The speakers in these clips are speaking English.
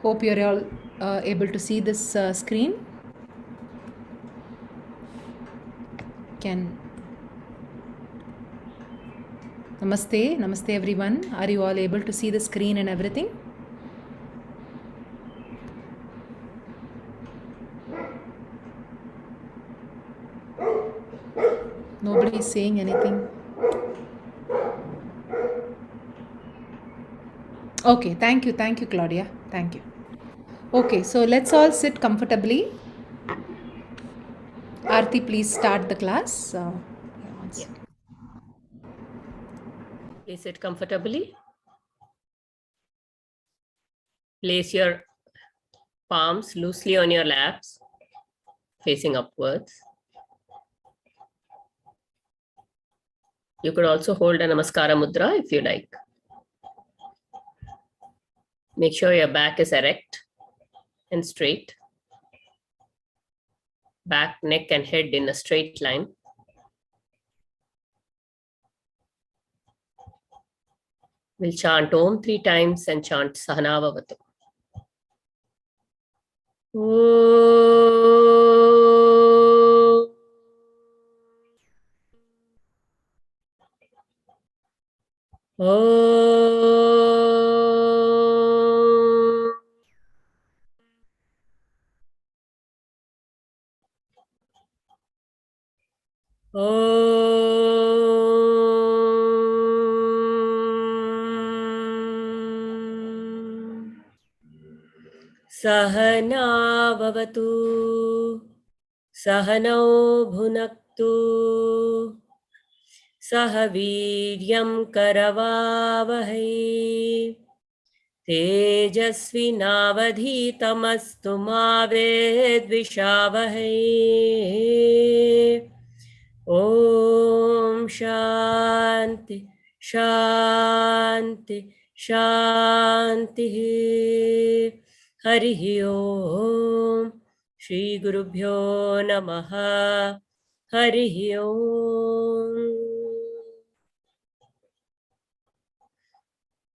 Hope you're all able to see this screen. Can Namaste everyone. Are you all able to see the screen and everything? Nobody is saying anything. Okay, thank you, Claudia. Thank you. Okay, so let's all sit comfortably. Aarti, please start the class. Yeah. Please sit comfortably. Place your palms loosely on your laps, facing upwards. You could also hold a Namaskara Mudra if you like. Make sure your back is erect and straight. Back, neck, and head in a straight line. We'll chant Om 3 times and chant Sahana Bhavatu. Sahana Bhavatu Sahanau Bhunaktu Sahaviryam Karavavahai Tejasvinavadhitamastu ma vedvishavahai. Om Shanti Shanti Shanti. Harihi Om. Shri Gurubhyo Namaha. Harihi Om.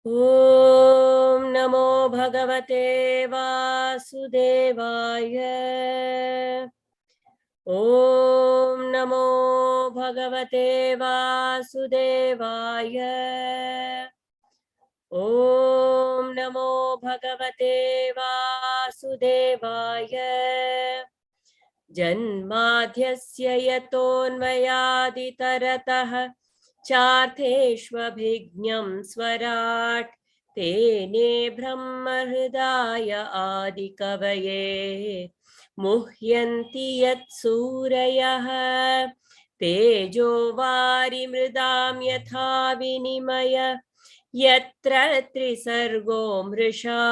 Om Namo Bhagavate Vasudevaya. Om Namo Bhagavate Vasudevaya. Om Namo Bhagavate Vasudevaya. Janmadhyasya yatonvayaditaratah चार्थेष्वभिज्ञं स्वराट् तेने ब्रह्महृदाय आदिकवये मुह्यन्ति यत्सूरयः तेजो वारिमृदां यथा विनिमय यत्र त्रिसर्गो मृषा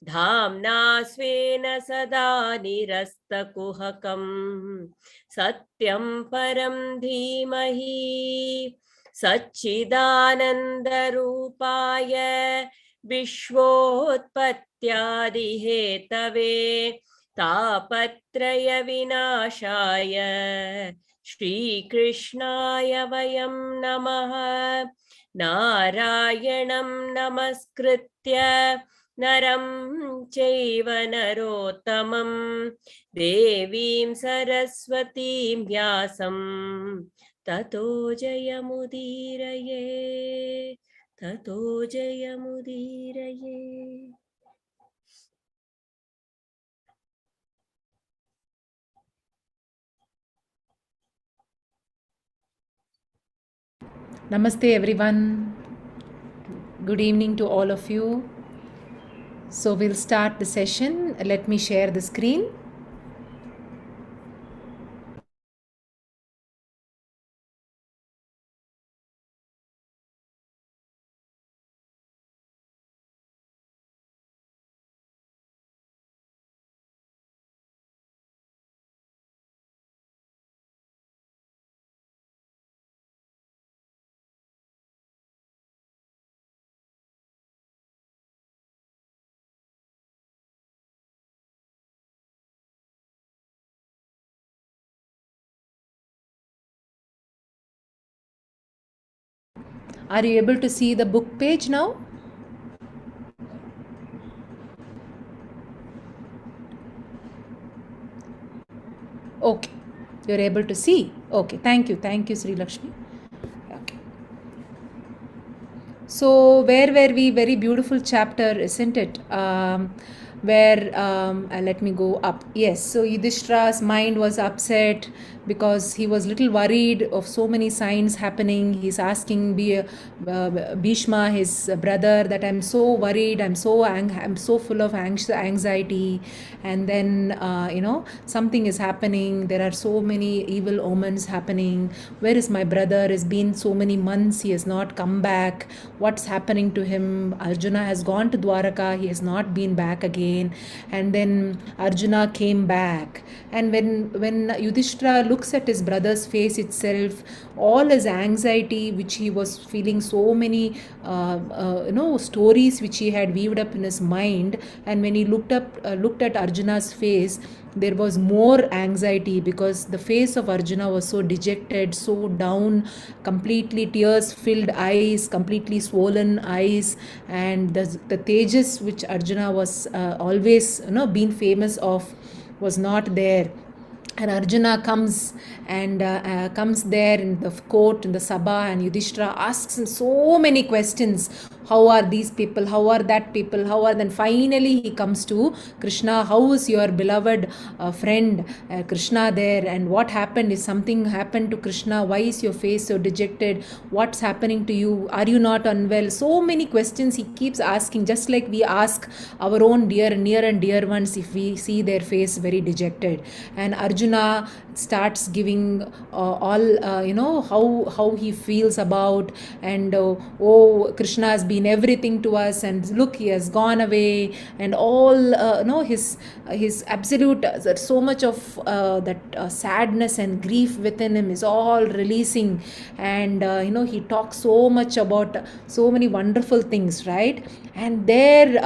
धाम्ना स्वेन सदा निरस्तकुहकं सत्यं परं धीमहि सच्चिदानन्दरूपाय विश्वोत्पत्त्यादिहेतवे तापत्रयविनाशाय श्रीकृष्णाय वयं नमः। नारायणं नमस्कृत्य नरं चैव नरोत्तमं देवीं सरस्वतीं व्यासं ततो जयमुदीरये ततो जयमुदीरये। Namaste everyone. Good evening to all of you. So we'll start the session. Let me share the screen. Are you able to see the book page now? Okay, you're able to see. Okay, thank you, Sri Lakshmi. Okay. So where were we? Very beautiful chapter, isn't it? Let me go up. Yes, so Yudhishthira's mind was upset because he was little worried of so many signs happening. He's asking Bhishma, his brother, that I'm so worried, I'm so full of anxiety, and then something is happening. There are so many evil omens happening. Where is my brother? It's been so many months, he has not come back. What's happening to him? Arjuna has gone to Dwaraka, he has not been back again. And then Arjuna came back, and when Yudhishthira looks at his brother's face itself, all his anxiety which he was feeling, so many stories which he had weaved up in his mind, and when he looked at Arjuna's face, there was more anxiety, because the face of Arjuna was so dejected, so down, completely tears filled eyes, completely swollen eyes, and the tejas which Arjuna was always been famous of was not there. And Arjuna comes there in the court, in the sabha, and Yudhishthira asks him so many questions. How are these people? How are that people? Then finally he comes to Krishna. How is your beloved friend Krishna there? And what happened? Is something happened to Krishna? Why is your face so dejected? What's happening to you? Are you not unwell? So many questions he keeps asking, just like we ask our own near and dear ones if we see their face very dejected. And Arjuna starts giving how he feels about, and Krishna has been everything to us, and look, he has gone away, and all his absolute so much of that sadness and grief within him is all releasing. And he talks so much about so many wonderful things, right? And there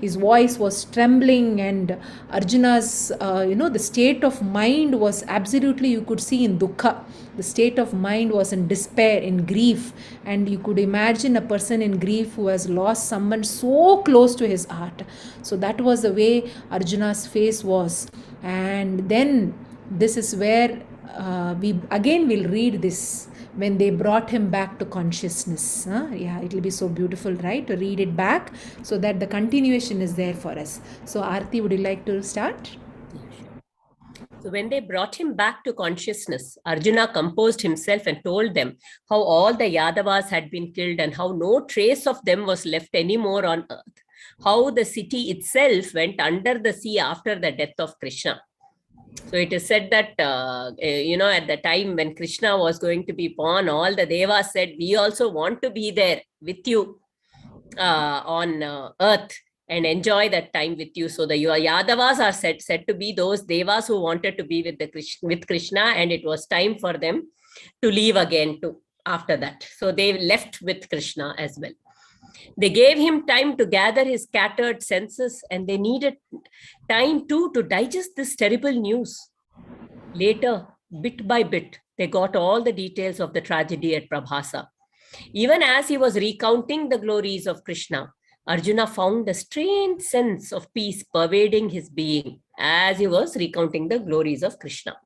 his voice was trembling, and Arjuna's the state of mind was absolutely, you could see in dukkha, the state of mind was in despair, in grief. And you could imagine a person in grief who has lost someone so close to his heart. So that was the way Arjuna's face was. And then this is where we again will read this, when they brought him back to consciousness. Yeah, it will be so beautiful, right, to read it back, so that the continuation is there for us. So Aarti, would you like to start? So when they brought him back to consciousness, Arjuna composed himself and told them how all the Yadavas had been killed and how no trace of them was left anymore on earth, how the city itself went under the sea after the death of Krishna. So it is said that, at the time when Krishna was going to be born, all the Devas said, we also want to be there with you on earth and enjoy that time with you. So the Yadavas are said to be those Devas who wanted to be with Krishna, and it was time for them to leave again after that. So they left with Krishna as well. They gave him time to gather his scattered senses, and they needed time too to digest this terrible news. Later, bit by bit, they got all the details of the tragedy at Prabhasa. Even as he was recounting the glories of Krishna, Arjuna found a strange sense of peace pervading his being as he was recounting the glories of Krishna.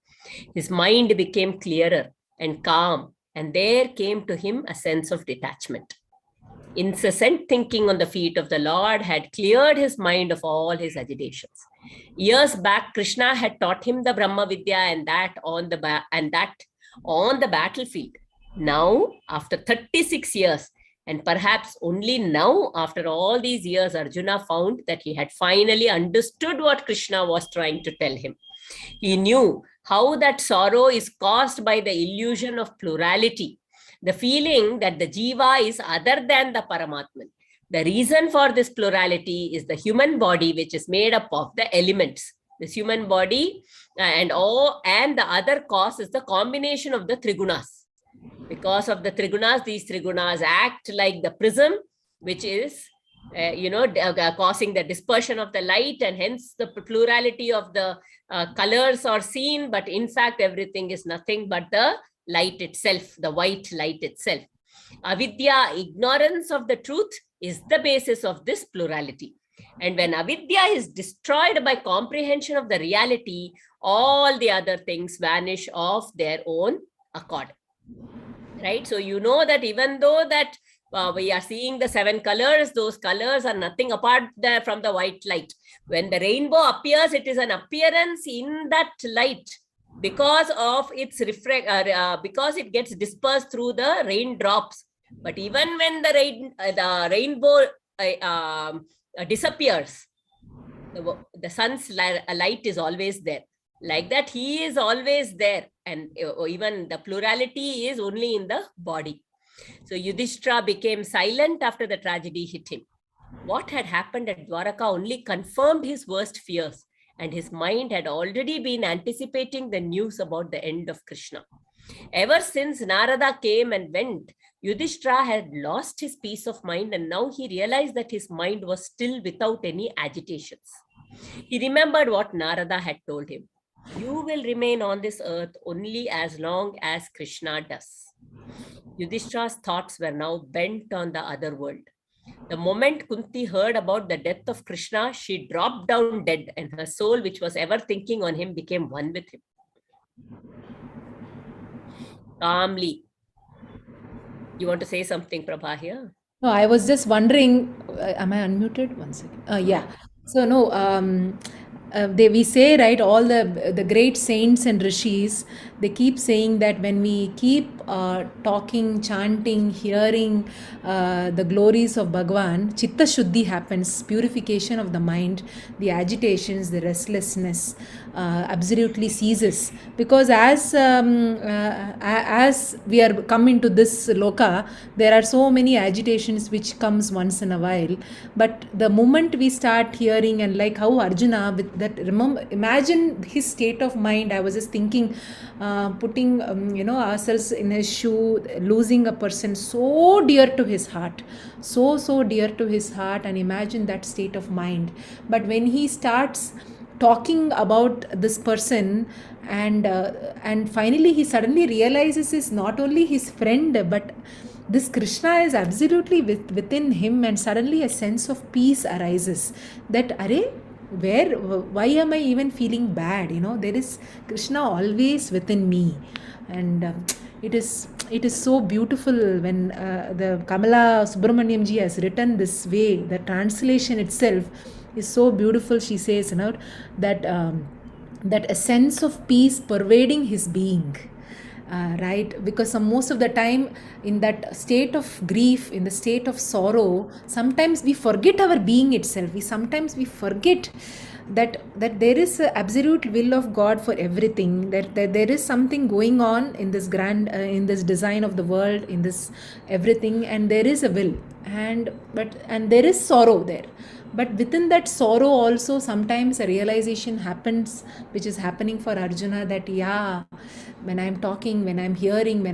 His mind became clearer and calm, and there came to him a sense of detachment. Incessant thinking on the feet of the Lord had cleared his mind of all his agitations. Years back, Krishna had taught him the Brahma Vidya, and that on the battlefield. Now, after 36 years, and perhaps only now, after all these years, Arjuna found that he had finally understood what Krishna was trying to tell him. He knew how that sorrow is caused by the illusion of plurality, the feeling that the jiva is other than the Paramatman. The reason for this plurality is the human body, which is made up of the elements. This human body and the other cause is the combination of the trigunas. Because of the trigunas, these trigunas act like the prism, which is causing the dispersion of the light, and hence the plurality of the colors are seen. But in fact, everything is nothing but the light itself, the white light itself. Avidya, ignorance of the truth, is the basis of this plurality. And when avidya is destroyed by comprehension of the reality, all the other things vanish of their own accord. Right? So you know that even though that we are seeing the 7 colors, those colors are nothing apart from the white light. When the rainbow appears, it is an appearance in that light because of its because it gets dispersed through the raindrops. But even when the rainbow disappears, the sun's light is always there. Like that, he is always there, and even the plurality is only in the body. So Yudhishthira became silent after the tragedy hit him. What had happened at Dwaraka only confirmed his worst fears, and his mind had already been anticipating the news about the end of Krishna. Ever since Narada came and went, Yudhishthira had lost his peace of mind, and now he realized that his mind was still without any agitations. He remembered what Narada had told him. You will remain on this earth only as long as Krishna does. Yudhishthira's thoughts were now bent on the other world. The moment Kunti heard about the death of Krishna, she dropped down dead, and her soul, which was ever thinking on him, became one with him. Calmly. You want to say something, Prabha, here? No, I was just wondering, am I unmuted? One second. Yeah. So no, we say, right, all the great saints and rishis, they keep saying that when we keep talking, chanting, hearing the glories of Bhagavan, chitta shuddhi happens, purification of the mind, the agitations, the restlessness absolutely ceases. Because as we are come into this loka, there are so many agitations which comes once in a while. But the moment we start hearing, and like how Arjuna with that, remember, imagine his state of mind. I was just thinking, putting ourselves in his shoe, losing a person so dear to his heart, so dear to his heart, and imagine that state of mind. But when he starts talking about this person, and finally he suddenly realizes it's not only his friend, but this Krishna is absolutely within him, and suddenly a sense of peace arises. That why am I even feeling bad? There is Krishna always within me. And it is so beautiful when the Kamala Subramaniam ji has written this way. The translation itself is so beautiful. She says, that a sense of peace pervading his being. Right, because most of the time in that state of grief, in the state of sorrow, sometimes we forget our being itself. Sometimes we forget that there is an absolute will of God for everything, that there is something going on in this grand in this design of the world, in this everything, and there is a will, and there is sorrow there. But within that sorrow also sometimes a realization happens, which is happening for Arjuna, that when I'm talking, when I'm hearing,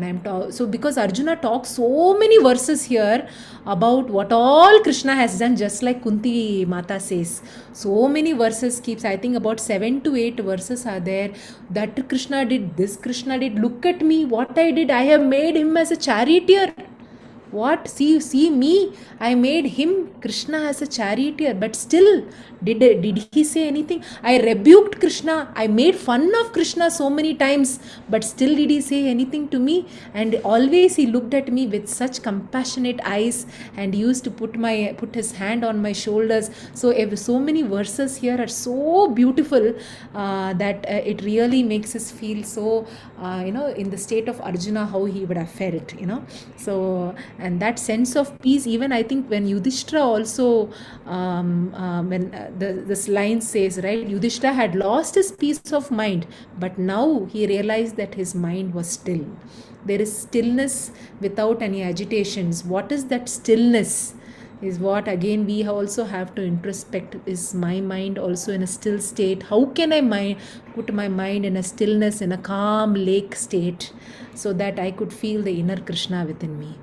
so because Arjuna talks so many verses here about what all Krishna has done, just like Kunti Mata says. So many verses keeps, I think about 7 to 8 verses are there, that Krishna did this, Krishna did, look at me, what I did, I have made him as a charioteer. What? See me, I made him, Krishna, as a charioteer. But still, did he say anything? I rebuked Krishna, I made fun of Krishna so many times, but still did he say anything to me? And always he looked at me with such compassionate eyes, and used to put his hand on my shoulders. So many verses here are so beautiful, that it really makes us feel so in the state of Arjuna, how he would have felt. So, and that sense of peace, even I think when Yudhishthira also, when this line says, right, Yudhishthira had lost his peace of mind, but now he realized that his mind was still. There is stillness without any agitations. What is that stillness? Is what again we also have to introspect. Is my mind also in a still state? How can I put my mind in a stillness, in a calm lake state, so that I could feel the inner Krishna within me?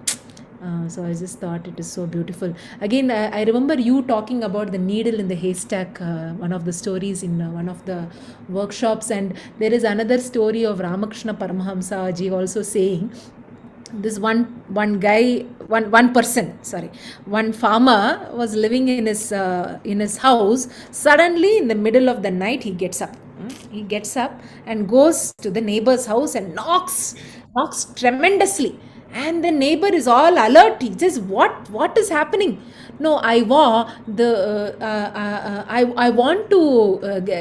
So I just thought it is so beautiful. Again, I remember you talking about the needle in the haystack, one of the stories in one of the workshops, and there is another story of Ramakrishna Paramahamsa ji also saying this one person, sorry, one farmer was living in his house. Suddenly, in the middle of the night, he gets up. He gets up and goes to the neighbor's house and knocks tremendously. And the neighbor is all alert. He says, "What is happening?" No, I want to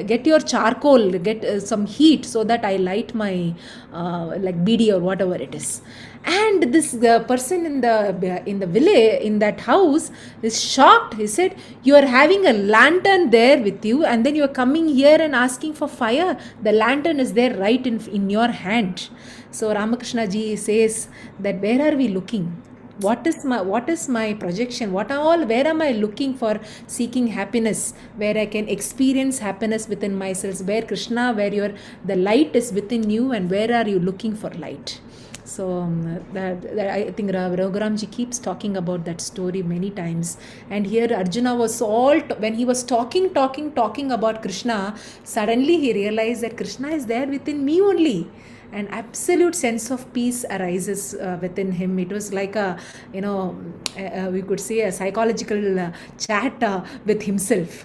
get your charcoal, get some heat so that I light my like BD or whatever it is. And this person in the village, in that house, is shocked. He said, "You are having a lantern there with you, and then you are coming here and asking for fire. The lantern is there right in your hand." So Ramakrishna ji says that, where are we looking? What is my projection? Where am I looking for, seeking happiness, where I can experience happiness within myself? Where Krishna, the light is within you, and where are you looking for light? So that I think Raghuramji keeps talking about that story many times. And here Arjuna was when he was talking about Krishna, suddenly he realized that Krishna is there within me only. An absolute sense of peace arises within him. It was like we could say a psychological chat with himself.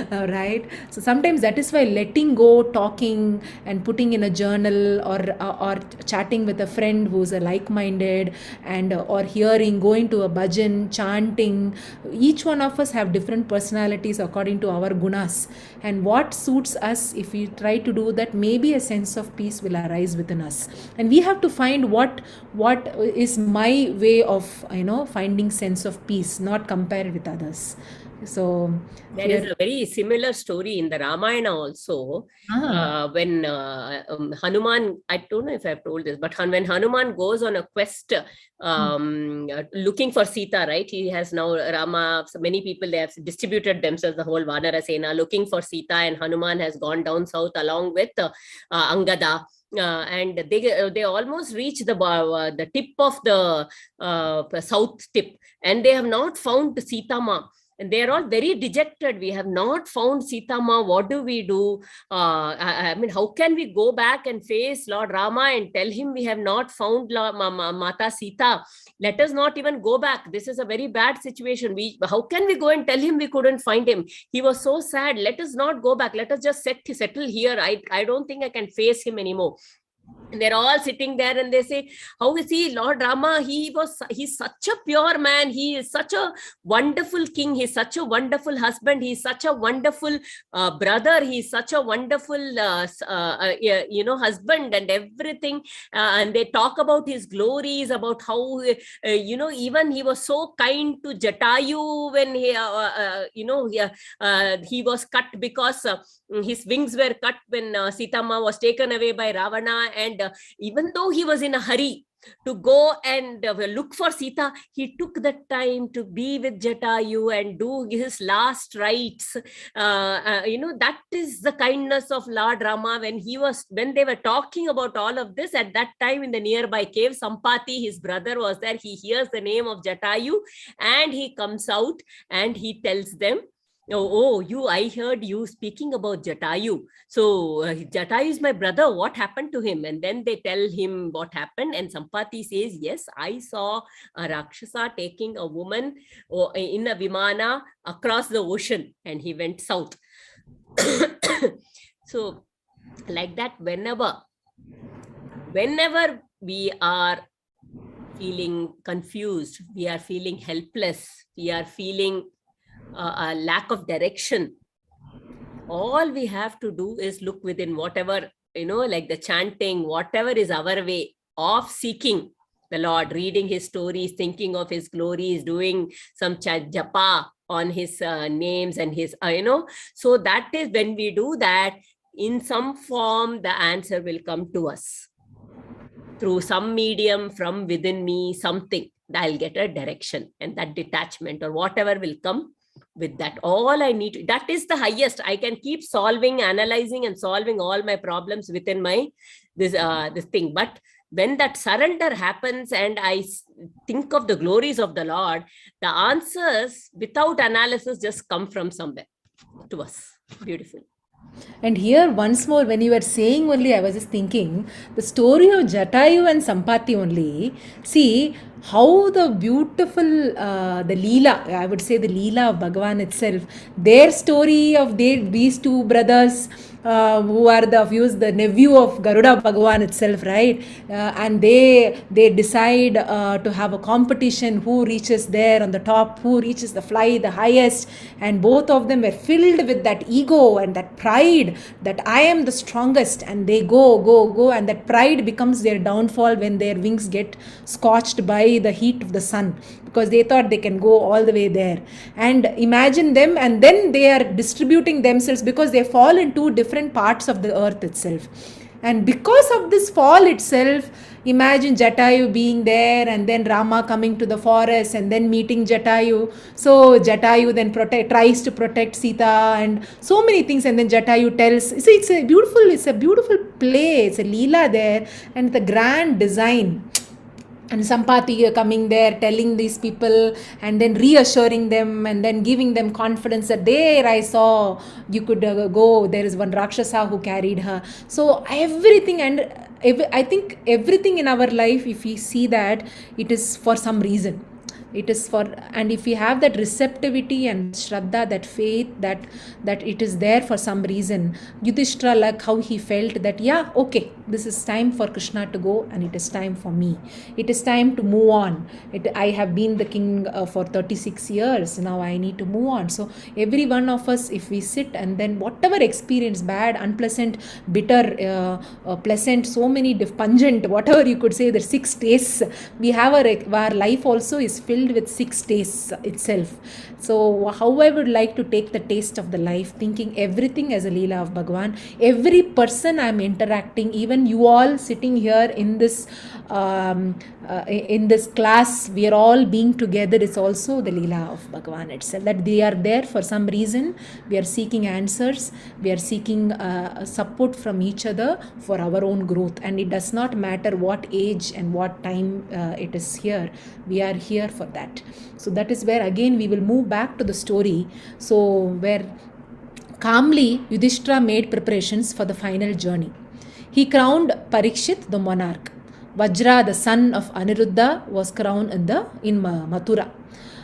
Right? So sometimes that is why letting go, talking and putting in a journal, or chatting with a friend who's a like-minded, and or hearing, going to a bhajan, chanting. Each one of us have different personalities according to our gunas, and what suits us, if we try to do that, maybe a sense of peace will arise within us. And we have to find what is my way of finding sense of peace, not compare it with others. So there is a very similar story in the Ramayana also. When Hanuman, I don't know if I've told this, but when Hanuman goes on a quest looking for Sita, right? He has now Rama, so many people, they have distributed themselves, the whole Vanara Sena, looking for Sita, and Hanuman has gone down south along with Angada. And they almost reach the tip of the south tip, and they have not found Sita Ma. And they are all very dejected. We have not found Sita Ma. What do we do? I mean, how can we go back and face Lord Rama and tell him we have not found Mata Sita? Let us not even go back. This is a very bad situation. How can we go and tell him we couldn't find him? He was so sad. Let us not go back. Let us just settle here. I don't think I can face him anymore. And they're all sitting there, and they say, how is he, Lord Rama? He's such a pure man. He is such a wonderful king. He's such a wonderful husband. He's such a wonderful brother. He's such a wonderful, husband and everything. And they talk about his glories, about how, even he was so kind to Jatayu when he was cut because his wings were cut when Sita Ma was taken away by Ravana. And even though he was in a hurry to go and look for Sita, he took the time to be with Jatayu and do his last rites. That is the kindness of Lord Rama. When they were talking about all of this, at that time in the nearby cave, Sampati, his brother, was there. He hears the name of Jatayu, and he comes out and he tells them, I heard you speaking about Jatayu. So Jatayu is my brother. What happened to him? And then they tell him what happened. And Sampati says, yes, I saw a Rakshasa taking a woman in a Vimana across the ocean, and he went south. So like that, whenever we are feeling confused, we are feeling helpless, we are feeling a lack of direction, all we have to do is look within, whatever, like the chanting, whatever is our way of seeking the Lord, reading his stories, thinking of his glories, doing some japa on his names and his, so that is when we do that, in some form, the answer will come to us through some medium from within me, something. I'll get a direction, and that detachment or whatever will come with that. All I need, that is the highest. I can keep solving, analyzing and solving all my problems within my this thing. But when that surrender happens and I think of the glories of the Lord, the answers without analysis just come from somewhere to us. Beautiful. And here, once more, when you were saying only, I was just thinking the story of Jatayu and Sampati only. See how the beautiful, the Leela, I would say the Leela of Bhagavan itself, their story of these two brothers. Who are the nephew of Garuda Bhagavan itself, right? And they decide to have a competition who reaches there on the top, who reaches the fly the highest, and both of them were filled with that ego and that pride that I am the strongest, and they go, and that pride becomes their downfall when their wings get scorched by the heat of the sun, because they thought they can go all the way there. And imagine them, and then they are distributing themselves because they fall in two different parts of the earth itself. And because of this fall itself, imagine Jatayu being there, and then Rama coming to the forest and then meeting Jatayu. So Jatayu then tries to protect Sita and so many things, and then Jatayu tells. So it's a beautiful play. It's a leela there, and the grand design. And Sampati coming there, telling these people, and then reassuring them, and then giving them confidence that there I saw you could go. There is one Rakshasa who carried her. So everything, and I think everything in our life, if we see that, it is for some reason. It is for, and if we have that receptivity and Shraddha, that faith, that it is there for some reason. Yudhishthira, like how he felt that, yeah, okay, this is time for Krishna to go, and it is time for me. It is time to move on. I have been the king for 36 years. Now I need to move on. So every one of us, if we sit and then whatever experience, bad, unpleasant, bitter, pleasant, so many pungent, whatever you could say, the 6 tastes we have, our life also is filled with 6 tastes itself. So how I would like to take the taste of the life, thinking everything as a Leela of Bhagavan. Every person I'm interacting, even you all sitting here in this class, we are all being together, is also the Leela of Bhagavan itself. That they are there for some reason. We are seeking answers. We are seeking support from each other for our own growth. And it does not matter what age and what time it is here. We are here for that. So that is where again we will move back to the story. So where calmly Yudhishthira made preparations for the final journey. He crowned Parikshit the monarch. Vajra, the son of Aniruddha, was crowned in Mathura.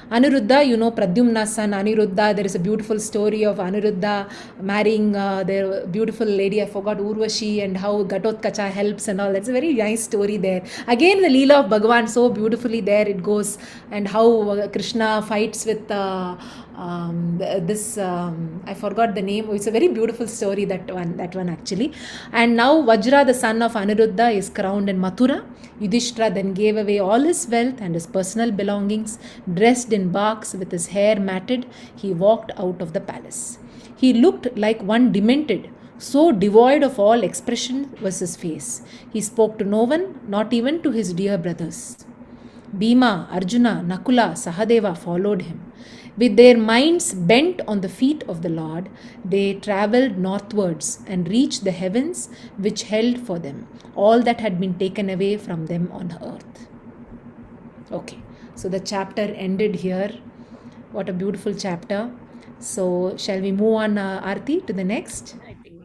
Aniruddha, you know, Pradyumna's son Aniruddha. There is a beautiful story of Aniruddha marrying their beautiful lady, I forgot, Urvashi, and how Gatotkacha helps and all. That's a very nice story there. Again, the Leela of Bhagavan, so beautifully there it goes, and how Krishna fights with I forgot the name. It's a very beautiful story, that one actually. And now Vajra, the son of Aniruddha, is crowned in Mathura. Yudhishthira then gave away all his wealth and his personal belongings. Dressed in barks with his hair matted, he walked out of the palace. He looked like one demented. So devoid of all expression was his face. He spoke to no one, not even to his dear brothers. Bhima, Arjuna, Nakula, Sahadeva followed him. With their minds bent on the feet of the Lord, they travelled northwards and reached the heavens which held for them all that had been taken away from them on earth. Okay, so the chapter ended here. What a beautiful chapter. So shall we move on, Aarti, to the next? I think.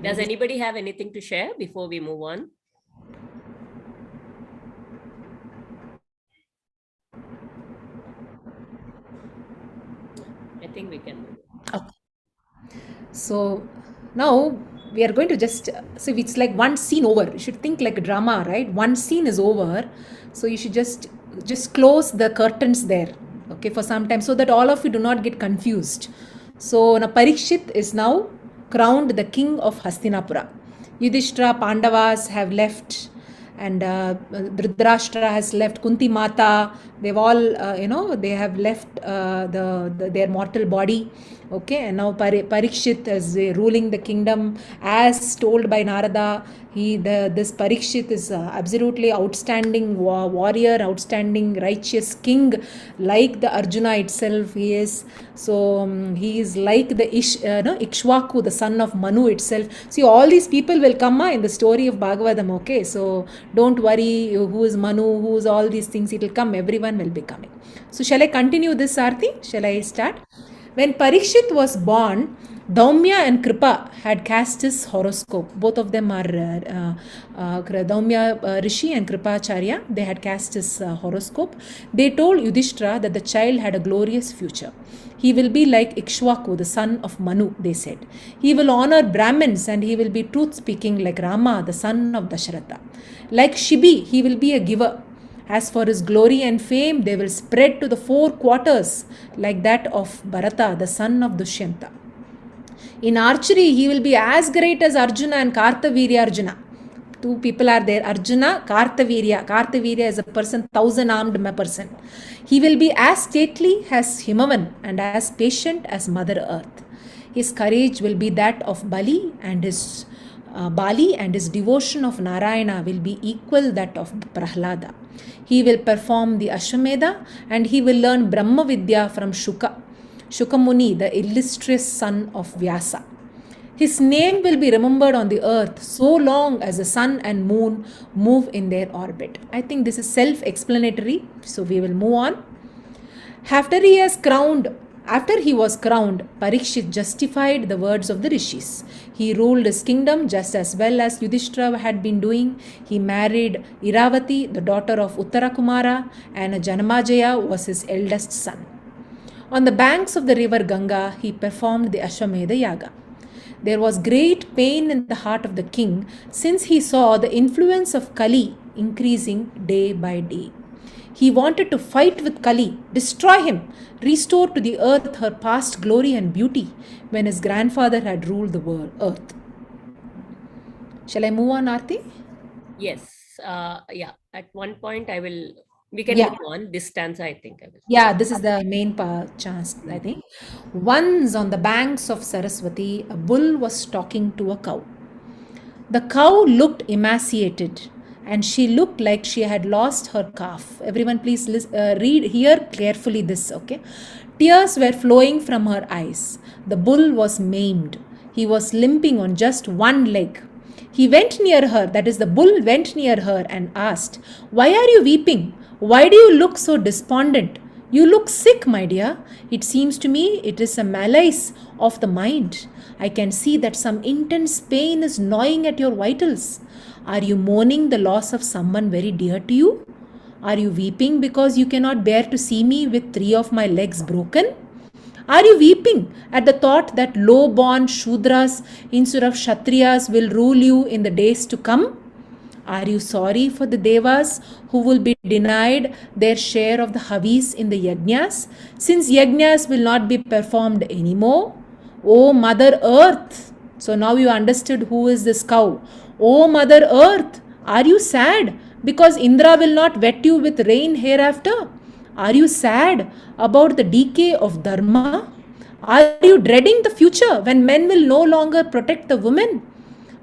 Does anybody have anything to share before we move on? I think we can move on. Okay. So now we are going to just, so it's like one scene over. You should think like a drama, right? One scene is over. So you should just close the curtains there, okay, for some time, so that all of you do not get confused. So now Parikshit is now crowned the king of Hastinapura. Yudhishthira, Pandavas have left, and Dhritarashtra has left, Kunti Mata, they've all, they have left their mortal body. Okay, and now Parikshit is ruling the kingdom as told by Narada. This Parikshit is absolutely outstanding warrior, outstanding righteous king, like the Arjuna itself he is. So he is like the Ikshvaku, the son of Manu itself. See, all these people will come in the story of Bhagavatam, okay? So don't worry who is Manu, who is all these things, it will come, everyone will be coming. So shall I continue this, Aarti? Shall I start? When Parikshit was born, Daumya and Kripa had cast his horoscope. Both of them are Daumya Rishi and Kripa Acharya. They had cast his horoscope. They told Yudhishthira that the child had a glorious future. He will be like Ikshwaku, the son of Manu, they said. He will honor Brahmins and he will be truth speaking like Rama, the son of Dasharatha. Like Shibi, he will be a giver. As for his glory and fame, they will spread to the four quarters like that of Bharata, the son of Dushyanta. In archery, he will be as great as Arjuna and Kartavirya Arjuna. Two people are there, Arjuna, Kartavirya. Kartavirya is a person, 1,000-armed person. He will be as stately as Himavan and as patient as Mother Earth. His courage will be that of Bali, and his devotion of Narayana will be equal that of Prahlada. He will perform the Ashwamedha and he will learn Brahma Vidya from Shukamuni, the illustrious son of Vyasa. His name will be remembered on the earth so long as the sun and moon move in their orbit. I think this is self-explanatory, so we will move on. After he was crowned, Parikshit justified the words of the rishis. He ruled his kingdom just as well as Yudhishthira had been doing. He married Iravati, the daughter of Uttarakumara, and Janamajaya was his eldest son. On the banks of the river Ganga, he performed the Ashwamedha Yaga. There was great pain in the heart of the king since he saw the influence of Kali increasing day by day. He wanted to fight with Kali, destroy him, restore to the earth her past glory and beauty when his grandfather had ruled the earth. Shall I move on, Aarti? Yes. At one point we can move on. This stanza, I think I will. Yeah, this is the main chance, I think. Once on the banks of Saraswati, a bull was talking to a cow. The cow looked emaciated and she looked like she had lost her calf. Everyone please hear carefully this, okay? Tears were flowing from her eyes. The bull was maimed. He was limping on just one leg. He went near her, that is, the bull went near her and asked, "Why are you weeping? Why do you look so despondent? You look sick, my dear. It seems to me it is a malaise of the mind. I can see that some intense pain is gnawing at your vitals. Are you mourning the loss of someone very dear to you? Are you weeping because you cannot bear to see me with 3 of my legs broken? Are you weeping at the thought that low-born Shudras instead of Kshatriyas will rule you in the days to come? Are you sorry for the Devas who will be denied their share of the Havis in the Yajnas, since Yajnas will not be performed anymore? O Mother Earth!" So now you understood who is this cow. "O Mother Earth, are you sad because Indra will not wet you with rain hereafter? Are you sad about the decay of Dharma? Are you dreading the future when men will no longer protect the women?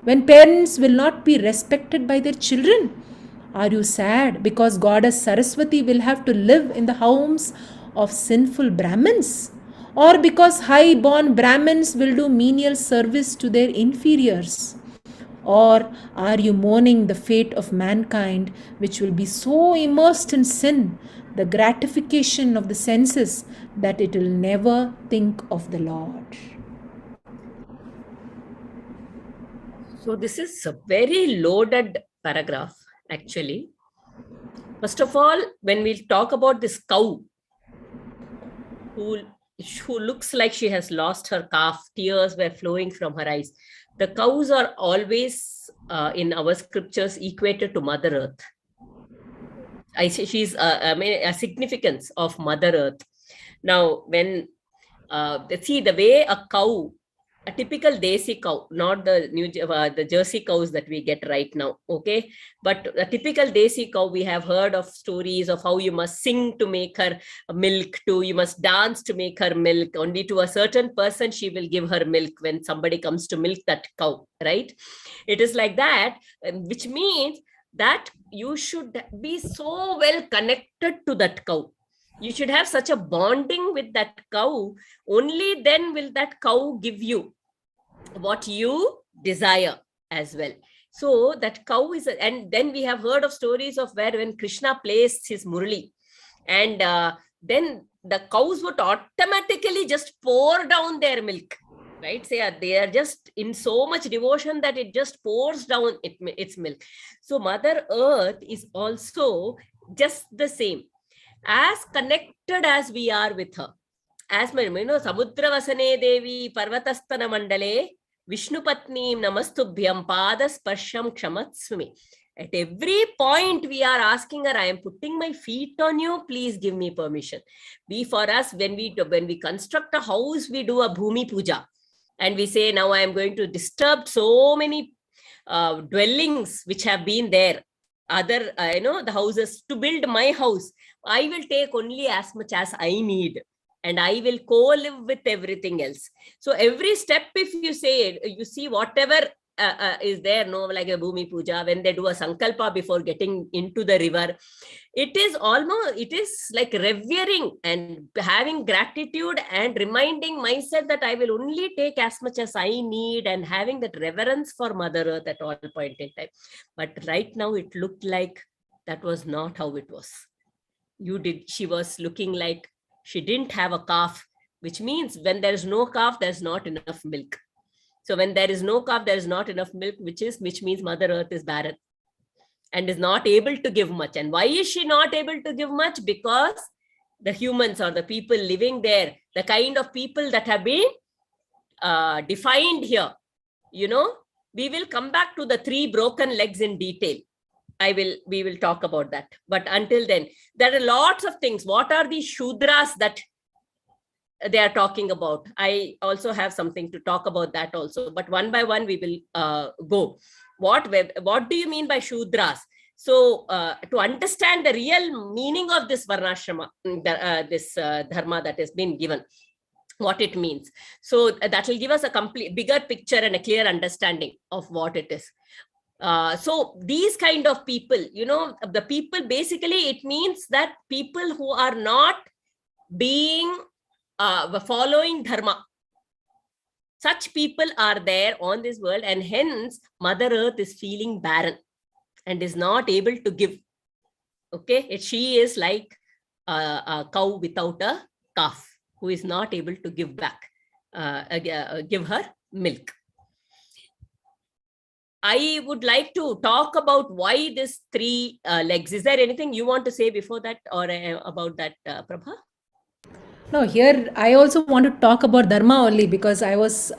When parents will not be respected by their children? Are you sad because Goddess Saraswati will have to live in the homes of sinful Brahmins? Or because high-born Brahmins will do menial service to their inferiors? Or are you mourning the fate of mankind, which will be so immersed in sin, the gratification of the senses, that it will never think of the Lord?" So this is a very loaded paragraph, actually. First of all, when we talk about this cow, who looks like she has lost her calf, tears were flowing from her eyes. The cows are always in our scriptures equated to Mother Earth. I say she's a significance of Mother Earth. Now, when see the way a cow, a typical Desi cow, not the Jersey cows that we get right now, okay? But a typical Desi cow, we have heard of stories of how you must sing to make her milk, you must dance to make her milk. Only to a certain person she will give her milk when somebody comes to milk that cow, right? It is like that, which means that you should be so well connected to that cow. You should have such a bonding with that cow. Only then will that cow give you what you desire as well. So that cow is, and then we have heard of stories of where when Krishna plays his Murli, and then the cows would automatically just pour down their milk. right? They are just in so much devotion that it just pours down its milk. So Mother Earth is also just the same, as connected as we are with her. As Samudra Vasane Devi Parvatastana Mandale Vishnu Patni Namastubhyam Pada Sparsham Ksamatsumi. At every point we are asking her, I am putting my feet on you, please give me permission. For us, when we construct a house, we do a Bhumi Puja. And we say, now I am going to disturb so many dwellings which have been there, the houses, to build my house. I will take only as much as I need, and I will co-live with everything else. So every step, if you say, you see whatever is there, like a Bhumi Puja, when they do a Sankalpa before getting into the river, it is like revering and having gratitude and reminding myself that I will only take as much as I need, and having that reverence for Mother Earth at all point in time. But right now it looked like that was not how it was. She was looking like she didn't have a calf, which means when there is no calf, there's not enough milk. So when there is no calf, there is not enough milk, which means Mother Earth is barren and is not able to give much. And why is she not able to give much? Because the humans, or the people living there, the kind of people that have been defined here, we will come back to the 3 broken legs in detail. We will talk about that. But until then, there are lots of things. What are these Shudras that they are talking about? I also have something to talk about that also, but one by one we will go. What do you mean by Shudras? So to understand the real meaning of this Varnashrama, this dharma that has been given, what it means, so that will give us a bigger picture and a clear understanding of what it is. So these kind of people, the people, basically it means that people who are not being following dharma, such people are there on this world, and hence Mother Earth is feeling barren and is not able to give. Okay, she is like a cow without a calf, who is not able to give back, give her milk. I would like to talk about why this 3 legs. Is there anything you want to say before that, or about that, Prabha? No, here I also want to talk about dharma only, because I was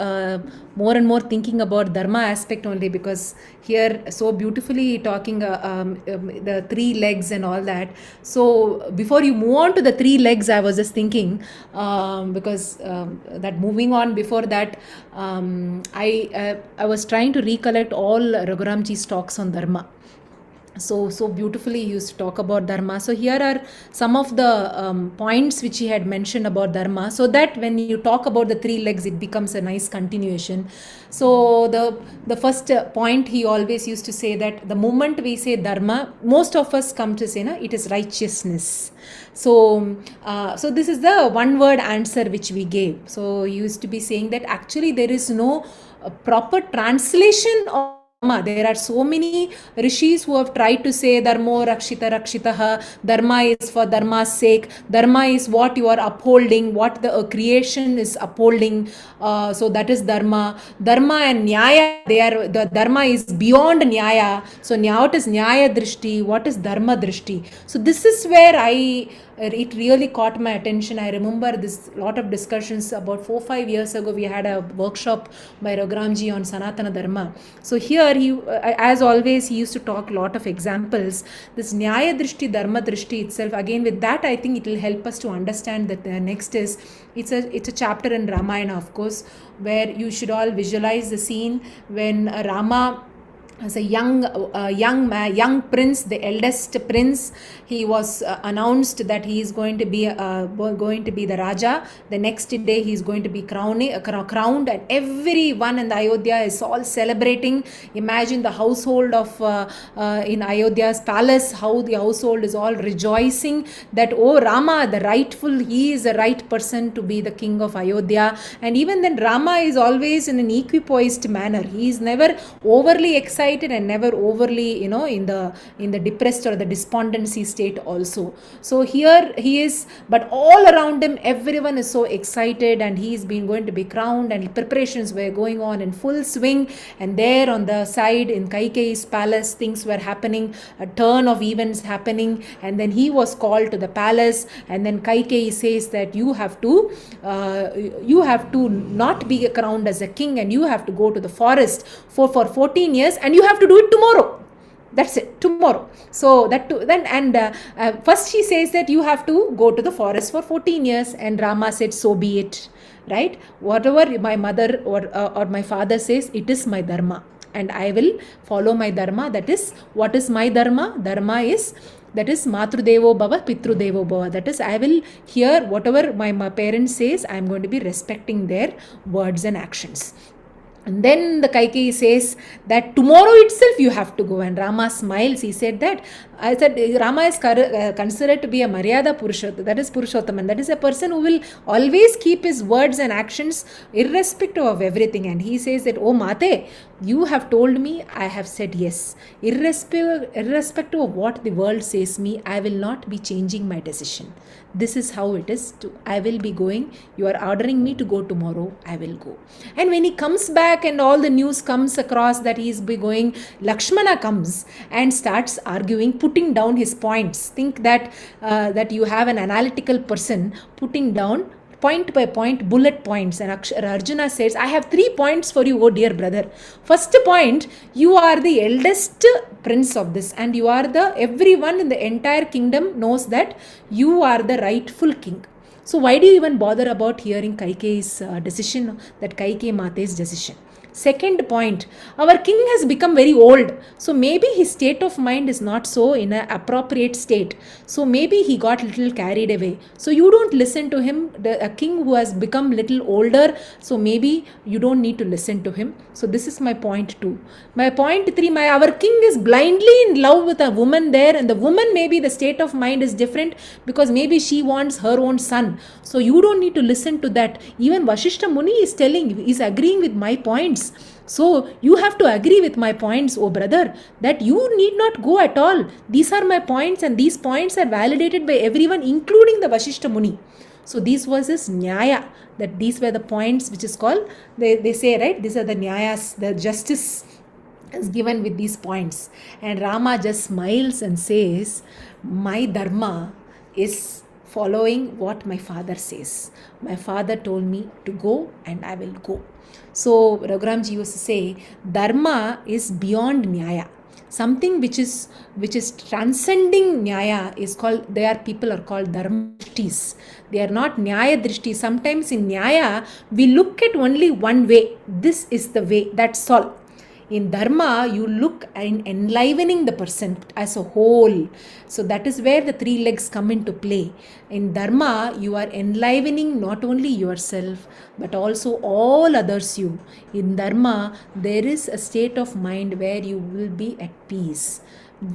more and more thinking about dharma aspect only, because here so beautifully talking the 3 legs and all that. So before you move on to the 3 legs, I was just thinking, because that moving on before that, I was trying to recollect all Raghuramji's talks on dharma. So beautifully he used to talk about dharma. So here are some of the points which he had mentioned about dharma, so that when you talk about the 3 legs, it becomes a nice continuation. So the first point, he always used to say that the moment we say dharma, most of us come to say, it is righteousness. So this is the one word answer which we gave. So he used to be saying that actually there is no proper translation of dharma. There are so many rishis who have tried to say dharmo rakshita rakshitaha, dharma is for dharma's sake, dharma is what you are upholding, what the creation is upholding, so that is dharma. Dharma and nyaya, the dharma is beyond nyaya. So what is nyaya drishti, what is dharma drishti? So this is where it really caught my attention. I remember this lot of discussions about 4-5 years ago. We had a workshop by Raghuramji on Sanatana Dharma. So here he, as always, he used to talk a lot of examples. This Nyaya Drishti, Dharma Drishti itself, again with that I think it will help us to understand that the next is, it's a chapter in Ramayana, of course, where you should all visualize the scene when Rama, as a young prince, the eldest prince, he was announced that he is going to be the Raja. The next day he is going to be crowned, and everyone in the Ayodhya is all celebrating. Imagine the household of in Ayodhya's palace, how the household is all rejoicing that, oh, Rama, he is the right person to be the king of Ayodhya. And even then Rama is always in an equipoised manner. He is never overly excited excited and never overly, in the depressed or the despondency state also. So here he is, but all around him everyone is so excited, and he's been going to be crowned, and preparations were going on in full swing. And there on the side in Kaikeyi's palace, things were happening, a turn of events happening, and then he was called to the palace, and then Kaikeyi says that you have to not be crowned as a king, and you have to go to the forest for 14 years, and you have to do it tomorrow. That's it, tomorrow. So first she says that you have to go to the forest for 14 years, and Rama said, so be it, right? Whatever my mother or my father says, it is my dharma, and I will follow my dharma. That is, what is my dharma? Dharma is, that is Matrudevo Bhava, Pitrudevo Bhava. That is, I will hear whatever my parents says, I am going to be respecting their words and actions. And then the Kaikeyi says that tomorrow itself you have to go. And Rama smiles. He said that, I said, Rama is considered to be a Maryada Purushottam. That is Purushottaman. That is a person who will always keep his words and actions irrespective of everything. And he says that, oh Mate, you have told me, I have said yes. Irrespective of what the world says me, I will not be changing my decision. This is how it is. I will be going. You are ordering me to go tomorrow. I will go. And when he comes back and all the news comes across that he is going, Lakshmana comes and starts arguing, putting down his points. Think that you have an analytical person putting down point by point bullet points, and Arjuna says, I have 3 points for you, oh dear brother. First point, you are the eldest prince of this, and you are everyone in the entire kingdom knows that you are the rightful king. So why do you even bother about hearing Kaikeyi's decision, that Kaikeyi Mate's decision? Second point, our king has become very old. So maybe his state of mind is not so in an appropriate state. So maybe he got a little carried away. So you don't listen to him. A king who has become little older, so maybe you don't need to listen to him. So this is my point 2. My point 3, our king is blindly in love with a woman there, and the woman, maybe the state of mind is different because maybe she wants her own son. So you don't need to listen to that. Even Vasishtha Muni is agreeing with my points. So you have to agree with my points, oh brother, that you need not go at all. These are my points, and these points are validated by everyone, including the Vasishtha Muni. So this was his Nyaya, that these were the points which is called, they say, right, these are the Nyayas, the justice is given with these points. And Rama just smiles and says, my dharma is following what my father says. My father told me to go, and I will go. So Raghuramji used to say, dharma is beyond Nyaya. Something which is transcending Nyaya is called, people are called dharma drishtis. They are not Nyaya drishtis. Sometimes in Nyaya, we look at only one way. This is the way, that's all. In dharma, you look in enlivening the person as a whole. So that is where the 3 legs come into play. In dharma, you are enlivening not only yourself, but also all others you. In dharma, there is a state of mind where you will be at peace.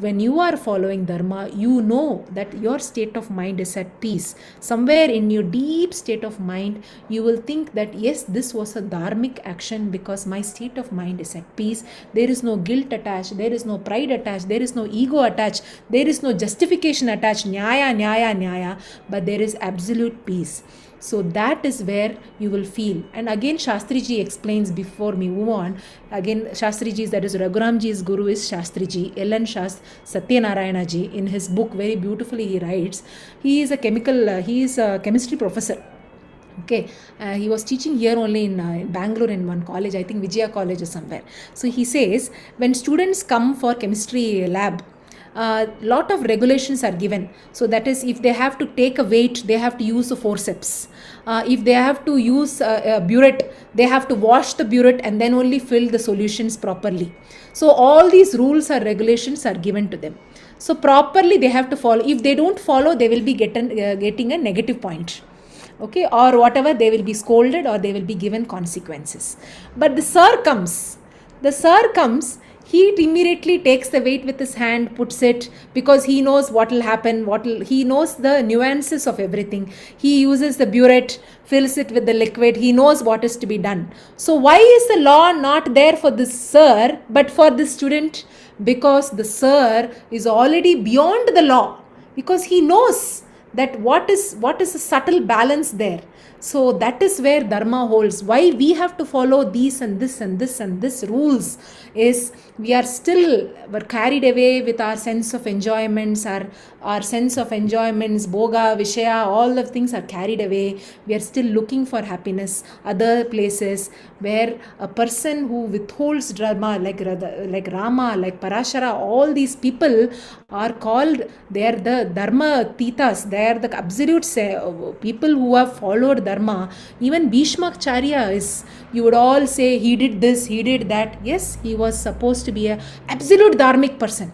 When you are following dharma, you know that your state of mind is at peace. Somewhere in your deep state of mind, you will think that yes, this was a dharmic action because my state of mind is at peace. There is no guilt attached, there is no pride attached, there is no ego attached, there is no justification attached, nyaya, nyaya, nyaya, but there is absolute peace. So that is where you will feel. And again, Shastriji explains before we move on. Again, Shastriji, that is Raghuramji's guru, is Shastriji, L.N. Satyanarayana ji. In his book, very beautifully he writes, he is a chemistry professor. Okay, he was teaching here only in Bangalore in one college, I think Vijaya College or somewhere. So he says, when students come for chemistry lab, lot of regulations are given. So that is, if they have to take a weight, they have to use a forceps. If they have to use a burette, they have to wash the burette and then only fill the solutions properly. So all these rules or regulations are given to them. So properly they have to follow. If they don't follow, they will be getting a negative point. Okay, or whatever, they will be scolded or they will be given consequences. But the sir comes, he immediately takes the weight with his hand, puts it, because he knows what will happen, he knows the nuances of everything. He uses the burette, fills it with the liquid, he knows what is to be done. So why is the law not there for this sir but for the student? Because the sir is already beyond the law, because he knows that what is a subtle balance there. So that is where dharma holds. Why we have to follow these and this and this and this rules is we are still were carried away with our sense of enjoyments, our sense of enjoyments, boga, vishaya, all of things are carried away. We are still looking for happiness other places, where a person who withholds dharma, like Rama, like Parashara, all these people are called, they are the dharma titas, they are the absolute people who have followed dharma. Even Bhishma Charya is, you would all say he did this, he did that. Yes, he was supposed to be a absolute dharmic person.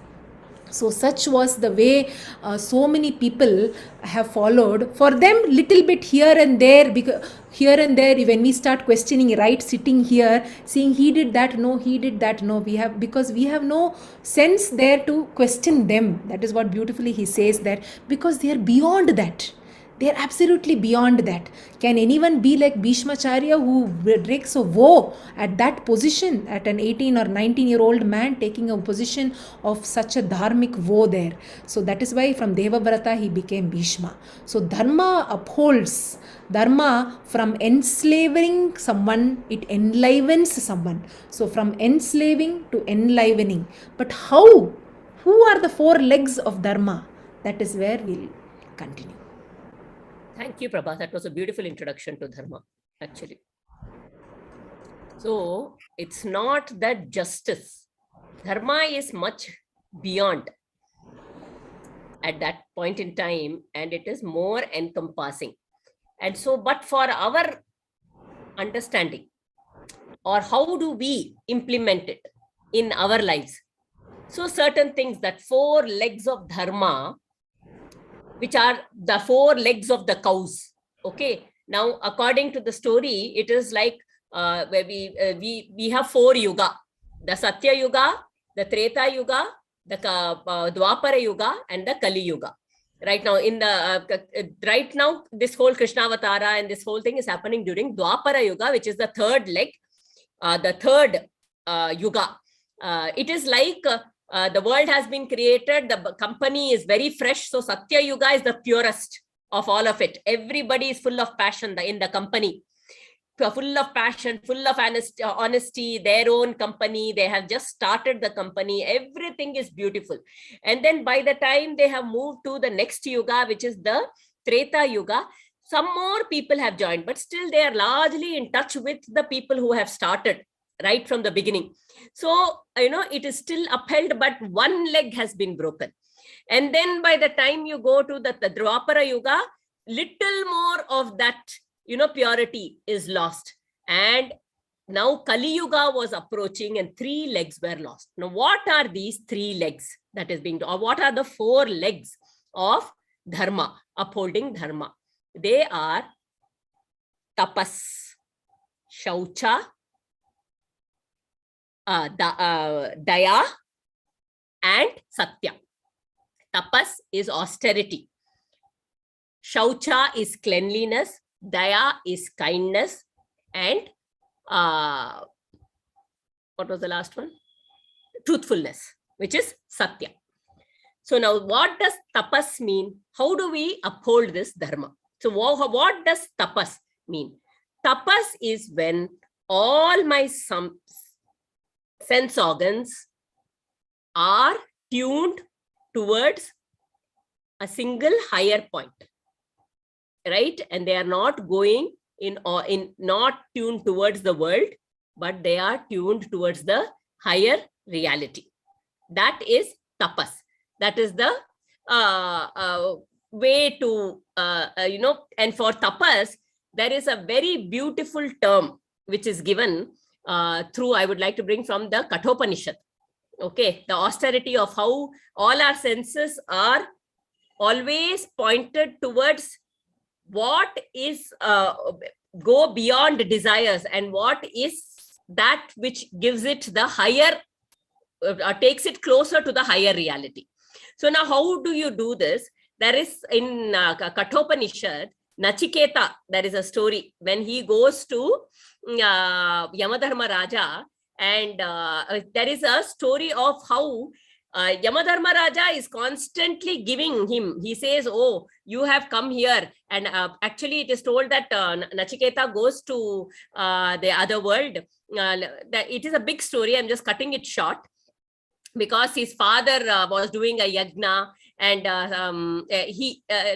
So such was the way so many people have followed. For them, little bit here and there, because here and there, when we start questioning, right, sitting here saying he did that, no, he did that, no, we have, because we have no sense there to question them. That is what beautifully he says, that because they are beyond that. They are absolutely beyond that. Can anyone be like Bhishmacharya, who breaks a vow at that position, at an 18 or 19-year-old man taking a position of such a dharmic vow there? So that is why from Devavrata he became Bhishma. So dharma upholds. Dharma, from enslaving someone, it enlivens someone. So from enslaving to enlivening. But how? Who are the four legs of dharma? That is where we'll continue. Thank you, Prabha. That was a beautiful introduction to dharma, actually. So it's not that justice. Dharma is much beyond at that point in time, and it is more encompassing. And so, but for our understanding, or how do we implement it in our lives? So certain things, that four legs of dharma, which are the four legs of the cows. Okay. Now, according to the story, it is like where we have four yuga: the Satya Yuga, the Treta Yuga, the Dwapara Yuga, and the Kali Yuga. Right now, right now, this whole Krishnavatara and this whole thing is happening during Dwapara Yuga, which is the third leg, the third yuga. It is like the world has been created, the company is very fresh. So Satya Yuga is the purest of all of it. Everybody is full of passion in the company, full of passion, full of honesty, their own company. They have just started the company. Everything is beautiful. And then by the time they have moved to the next Yuga, which is the Treta Yuga, some more people have joined, but still they are largely in touch with the people who have started right from the beginning. So, it is still upheld, but one leg has been broken. And then by the time you go to the Dwapara Yuga, little more of that, purity is lost. And now Kali Yuga was approaching and three legs were lost. Now, what are these three legs that is being, or what are the four legs of dharma, upholding dharma? They are tapas, shaucha, daya, and satya. Tapas is austerity. Shaucha is cleanliness. Daya is kindness. And what was the last one? Truthfulness, which is satya. So now, what does tapas mean? How do we uphold this dharma? So what does tapas mean? Tapas is when all my sense organs are tuned towards a single higher point, right? And they are not going not tuned towards the world, but they are tuned towards the higher reality. That is tapas. That is the way to, and for tapas, there is a very beautiful term which is given through, I would like to bring from the Kathopanishad. Okay, the austerity of how all our senses are always pointed towards what is go beyond desires, and what is that which gives it the higher takes it closer to the higher reality. So now how do you do this? There is in Kathopanishad, Nachiketa, there is a story when he goes to Yamadharma Raja, and there is a story of how Yamadharma Raja is constantly giving him. He says, oh, you have come here. And actually it is told that Nachiketa goes to the other world. It is a big story. I'm just cutting it short, because his father was doing a yajna, and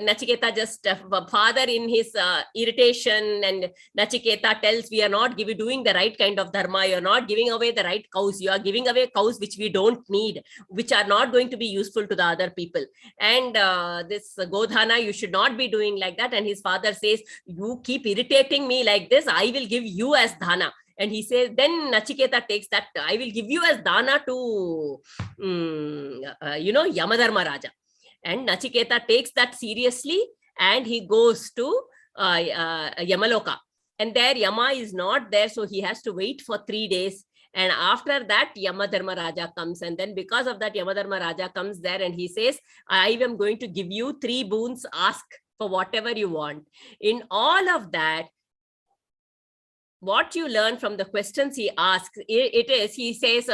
Nachiketa just father in his irritation, and Nachiketa tells, we are not doing the right kind of dharma, you're not giving away the right cows, you are giving away cows which we don't need, which are not going to be useful to the other people, and this godhana you should not be doing like that. And his father says, you keep irritating me like this, I will give you as dhana. And he says, then Nachiketa takes that, I will give you as dana to, Yamadharma Raja. And Nachiketa takes that seriously, and he goes to Yamaloka. And there Yama is not there, so he has to wait for 3 days. And after that, Yamadharma Raja comes. And then because of that, Yamadharma Raja comes there and he says, I am going to give you 3 boons, ask for whatever you want. In all of that, what you learn from the questions he asks, he says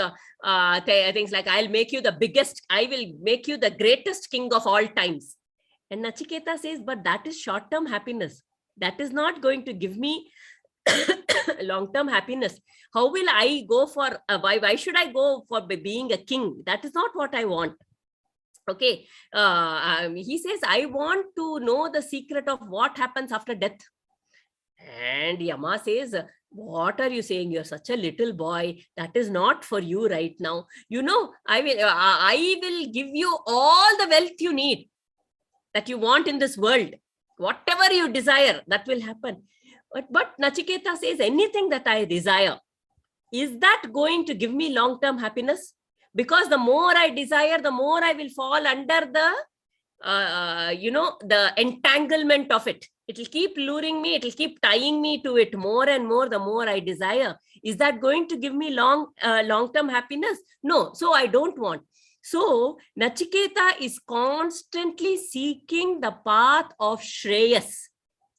things like, I'll make you the biggest, I will make you the greatest king of all times. And Nachiketa says, but that is short-term happiness. That is not going to give me long-term happiness. How will I go for, why should I go for being a king? That is not what I want. Okay. He says, I want to know the secret of what happens after death. And Yama says, what are you saying? You're such a little boy. That is not for you right now. You know, I will give you all the wealth you need, that you want in this world. Whatever you desire, that will happen. But Nachiketa says, anything that I desire, is that going to give me long-term happiness? Because the more I desire, the more I will fall under the the entanglement of it. It will keep luring me, it will keep tying me to it more and more the more I desire. Is that going to give me long-term happiness? No, so I don't want. So Nachiketa is constantly seeking the path of Shreyas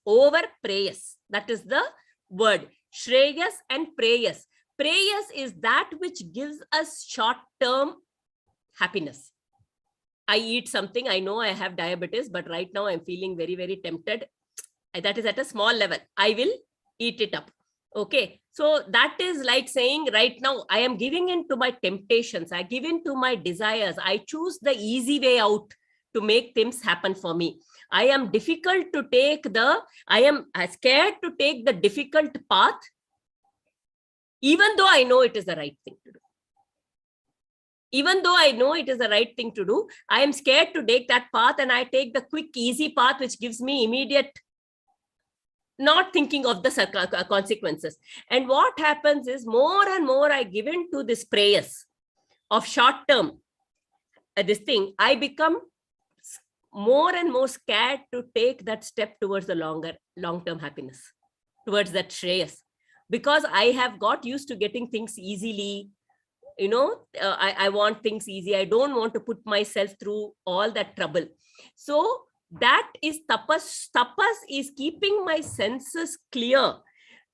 over Preyas. That is the word, Shreyas and Preyas. Preyas is that which gives us short-term happiness. I eat something, I know I have diabetes, but right now I'm feeling very, very tempted. That is at a small level. I will eat it up. Okay. So that is like saying, right now I am giving in to my temptations. I give in to my desires. I choose the easy way out to make things happen for me. I am scared to take the difficult path, even though I know it is the right thing to do. Even though I know it is the right thing to do, I am scared to take that path, and I take the quick, easy path, which gives me immediate, not thinking of the consequences. And what happens is, more and more I give in to this prayers of short-term, this thing, I become more and more scared to take that step towards the long-term happiness, towards that Shreyas, because I have got used to getting things easily. I want things easy. I don't want to put myself through all that trouble. So that is tapas. Tapas is keeping my senses clear.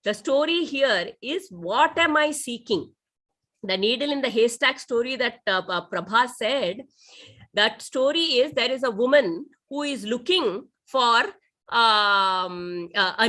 The story here is, what am I seeking? The needle in the haystack story that Prabha said, that story is, there is a woman who is looking for a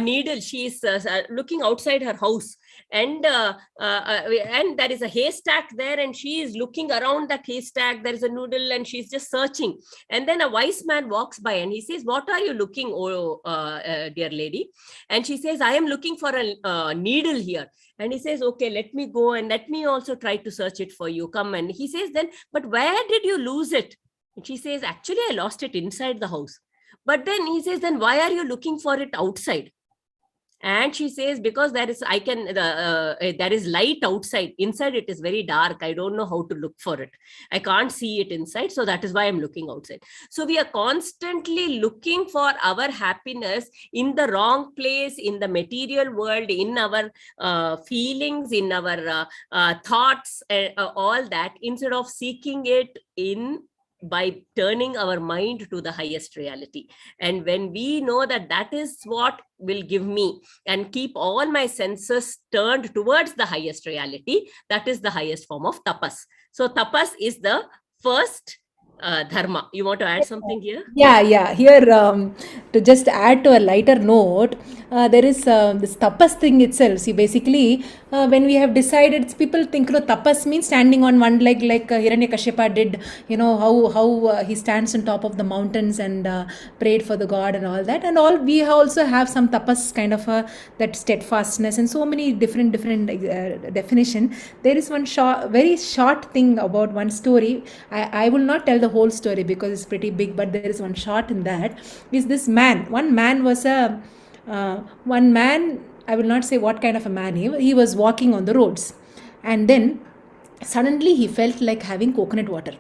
needle. She is looking outside her house, and there is a haystack there, and she is looking around that haystack. There is a noodle, and she's just searching. And then a wise man walks by, and he says, what are you looking, dear lady? And she says, I am looking for a needle here. And he says, okay, let me go, and let me also try to search it for you. Come. And he says, then, but where did you lose it? And she says, actually, I lost it inside the house. But then he says, then why are you looking for it outside? And she says, because there is light outside, inside it is very dark, I don't know how to look for it, I can't see it inside, so that is why I'm looking outside. So we are constantly looking for our happiness in the wrong place, in the material world, in our feelings, in our thoughts, all that, instead of seeking it in by turning our mind to the highest reality. And when we know that that is what will give me, and keep all my senses turned towards the highest reality, that is the highest form of tapas. So tapas is the first dharma. You want to add something here? Yeah. Here, to just add to a lighter note, there is this tapas thing itself. See, basically, when we have decided, people think, tapas means standing on one leg, like Hiranyakashipa did. How he stands on top of the mountains and prayed for the god and all that. And all we also have some tapas kind of that steadfastness and so many different definition. There is one very short thing about one story. I will not tell the whole story because it's pretty big, but there is one short in that. Is this man? One man was one man. I will not say what kind of a man he was walking on the roads, and then suddenly he felt like having coconut water.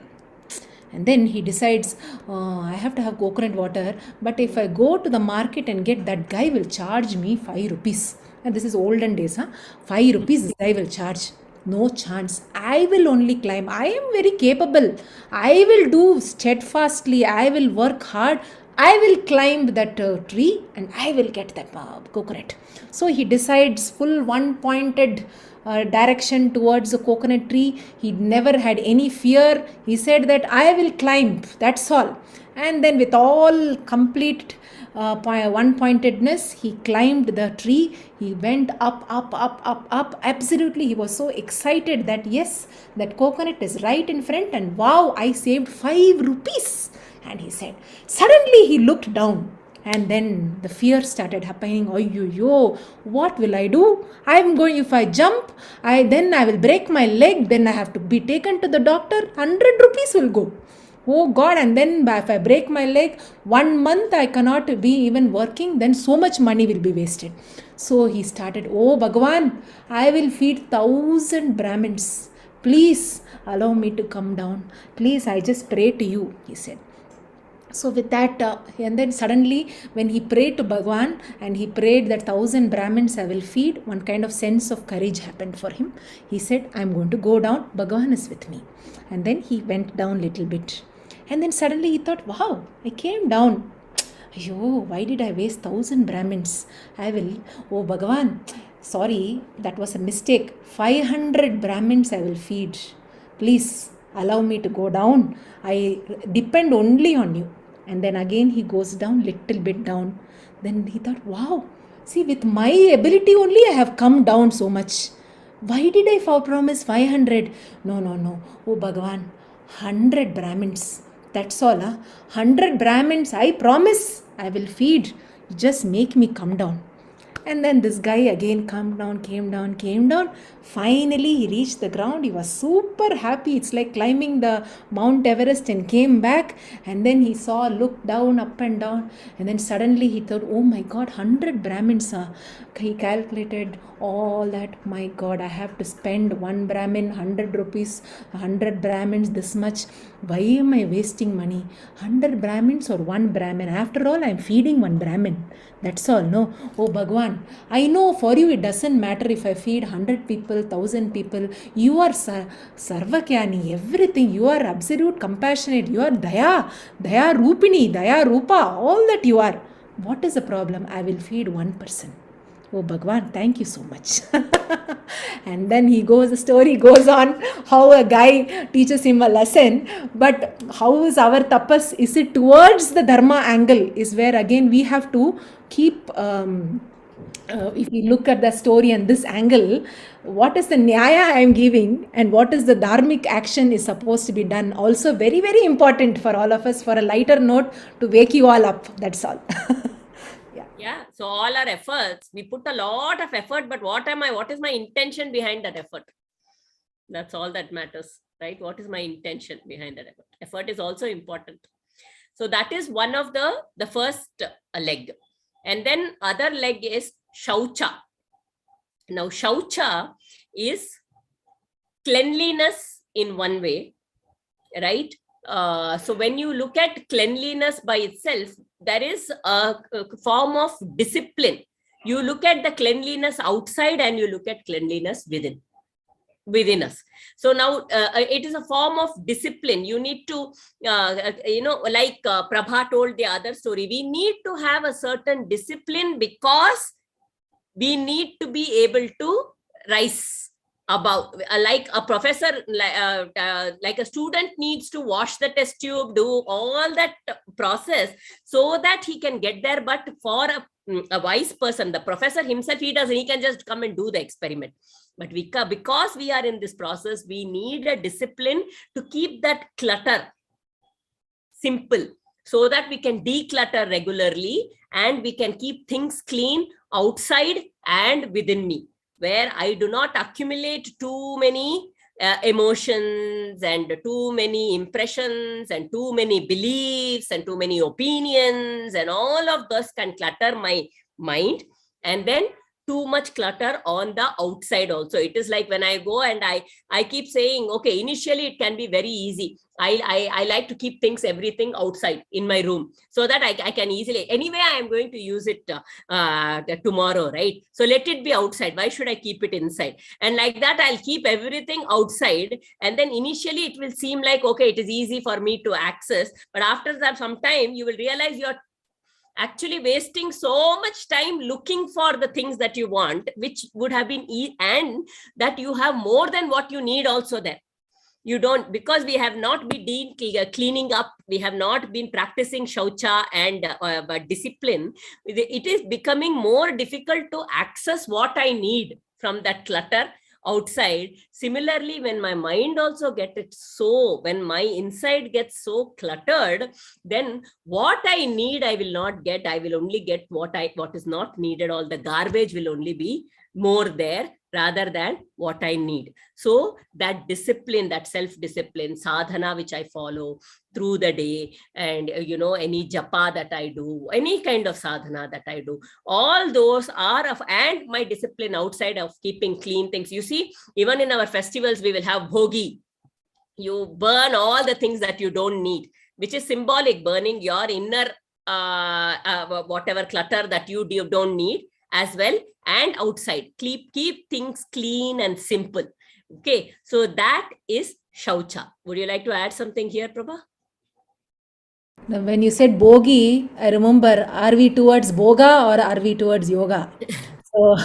And then he decides, I have to have coconut water, but if I go to the market and get, that guy will charge me 5 rupees. And this is olden days, 5 rupees this guy will charge. No chance. I will only climb. I am very capable. I will do steadfastly. I will work hard. I will climb that tree and I will get that coconut. So he decides full one pointed direction towards the coconut tree. He never had any fear. He said that I will climb. That's all. And then with all complete one pointedness, he climbed the tree. He went up. Absolutely, he was so excited that yes, that coconut is right in front, and wow, I saved 5 rupees. And he said, suddenly he looked down, and then the fear started happening. Oh, what will I do? I'm going, if I jump, then I will break my leg, then I have to be taken to the doctor, 100 rupees will go. Oh God, and then if I break my leg, 1 month I cannot be even working, then so much money will be wasted. So he started, oh Bhagavan, I will feed 1,000 Brahmins. Please allow me to come down. Please, I just pray to you, he said. So with that, and then suddenly when he prayed to Bhagavan and he prayed that 1,000 Brahmins I will feed, one kind of sense of courage happened for him. He said, I'm going to go down. Bhagavan is with me. And then he went down little bit. And then suddenly he thought, wow, I came down. Why did I waste 1,000 Brahmins? I will, oh Bhagavan, sorry, that was a mistake. 500 Brahmins I will feed. Please allow me to go down. I depend only on you. And then again he goes down, little bit down. Then he thought, wow, see, with my ability only I have come down so much. Why did I promise 500? No. Oh Bhagavan, 100 Brahmins. That's all. 100 Brahmins, I promise I will feed. Just make me come down. And then this guy again came down. Finally, he reached the ground. He was super happy. It's like climbing the Mount Everest, and came back. And then he looked down, up and down. And then suddenly he thought, oh my God, 100 Brahmins. He calculated all that. My God, I have to spend 1 Brahmin 100 rupees, 100 Brahmins this much. Why am I wasting money? 100 Brahmins or 1 Brahmin? After all, I'm feeding 1 Brahmin. That's all, no? Oh Bhagwan, I know for you it doesn't matter if I feed 100 people, 1,000 people. You are Sarvakyani, everything. You are absolute compassionate. You are Daya Rupini, Daya Rupa, all that you are. What is the problem? I will feed 1 person. Oh Bhagwan, thank you so much. And then the story goes on how a guy teaches him a lesson. But how is our tapas? Is it towards the dharma angle? Is where again we have to keep, if we look at the story and this angle, what is the nyaya I am giving and what is the dharmic action is supposed to be done? Also very, very important for all of us, for a lighter note to wake you all up. That's all. Yeah. So all our efforts, we put a lot of effort, but what is my intention behind that effort? That's all that matters, right? What is my intention behind that effort? Effort is also important. So that is one of the first leg. And then other leg is shaucha. Now, shaucha is cleanliness in one way, right? So when you look at cleanliness by itself, there is a form of discipline. You look at the cleanliness outside and you look at cleanliness within us. So now it is a form of discipline. You need to, like Prabha told the other story, we need to have a certain discipline because we need to be able to rise above, like a professor, like a student needs to wash the test tube, do all that process so that he can get there. But for a wise person, the professor himself, he can just come and do the experiment. But because we are in this process, we need a discipline to keep that clutter simple, so that we can declutter regularly and we can keep things clean outside and within me, where I do not accumulate too many emotions and too many impressions and too many beliefs and too many opinions, and all of those can clutter my mind, and then too much clutter on the outside also. It is like when I go and I keep saying, okay, initially it can be very easy. I like to keep everything outside in my room, so that I can easily, anyway, I am going to use it tomorrow, right? So let it be outside. Why should I keep it inside? And like that, I'll keep everything outside. And then initially it will seem like, okay, it is easy for me to access. But after that, some time, you will realize you're actually wasting so much time looking for the things that you want, which would have been and that you have more than what you need also there. You don't, because we have not been cleaning up, we have not been practicing shaucha and discipline. It is becoming more difficult to access what I need from that clutter outside. Similarly, when my mind also when my inside gets so cluttered, then what I need, I will not get. I will only get what is not needed. All the garbage will only be more there rather than what I need. So that discipline, that self-discipline, sadhana, which I follow through the day, and any japa that I do, any kind of sadhana that I do, all those are and my discipline outside of keeping clean things. You see, even in our festivals, we will have bhogi. You burn all the things that you don't need, which is symbolic, burning your inner whatever clutter that you don't need as well, and outside. Keep things clean and simple. Okay, so that is shaucha. Would you like to add something here, Prabha? When you said bogi, I remember, are we towards boga or are we towards yoga? So,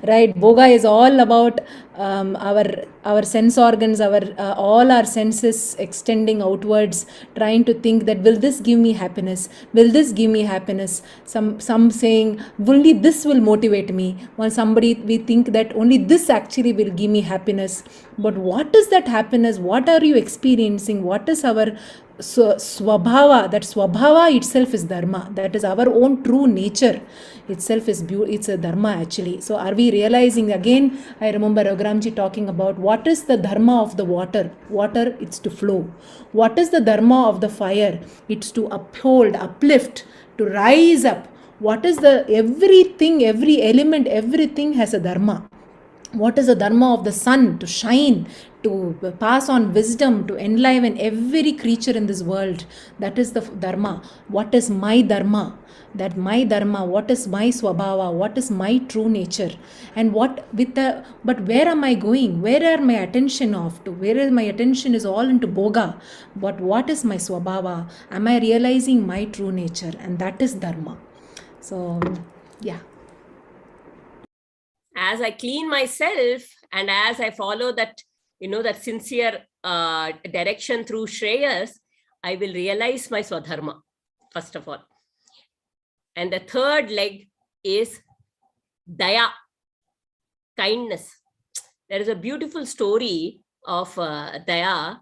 right, boga is all about our sense organs, all our senses extending outwards, trying to think that, will this give me happiness? Will this give me happiness? Some saying, only this will motivate me. While we think that only this actually will give me happiness. But what is that happiness? What are you experiencing? What is our swabhava? That swabhava itself is dharma. That is our own true nature itself is it's a dharma actually. So are we realizing again? I remember Raghuramji talking about what is the dharma of the water. Water, it's to flow. What is the dharma of the fire? It's to uphold, uplift, to rise up. What is everything, every element, everything has a dharma. What is the dharma of the sun? To shine, to pass on wisdom, to enliven every creature in this world. That is the dharma. What is my dharma? That my dharma, what is my swabhava, what is my true nature, and but where am I going? Where are my attention off to? Where my attention is all into boga. But what is my swabhava? Am I realizing my true nature? And that is dharma. So, yeah. As I clean myself and as I follow that, that sincere direction through Shreyas, I will realize my swadharma, first of all. And the third leg is daya, kindness. There is a beautiful story of daya.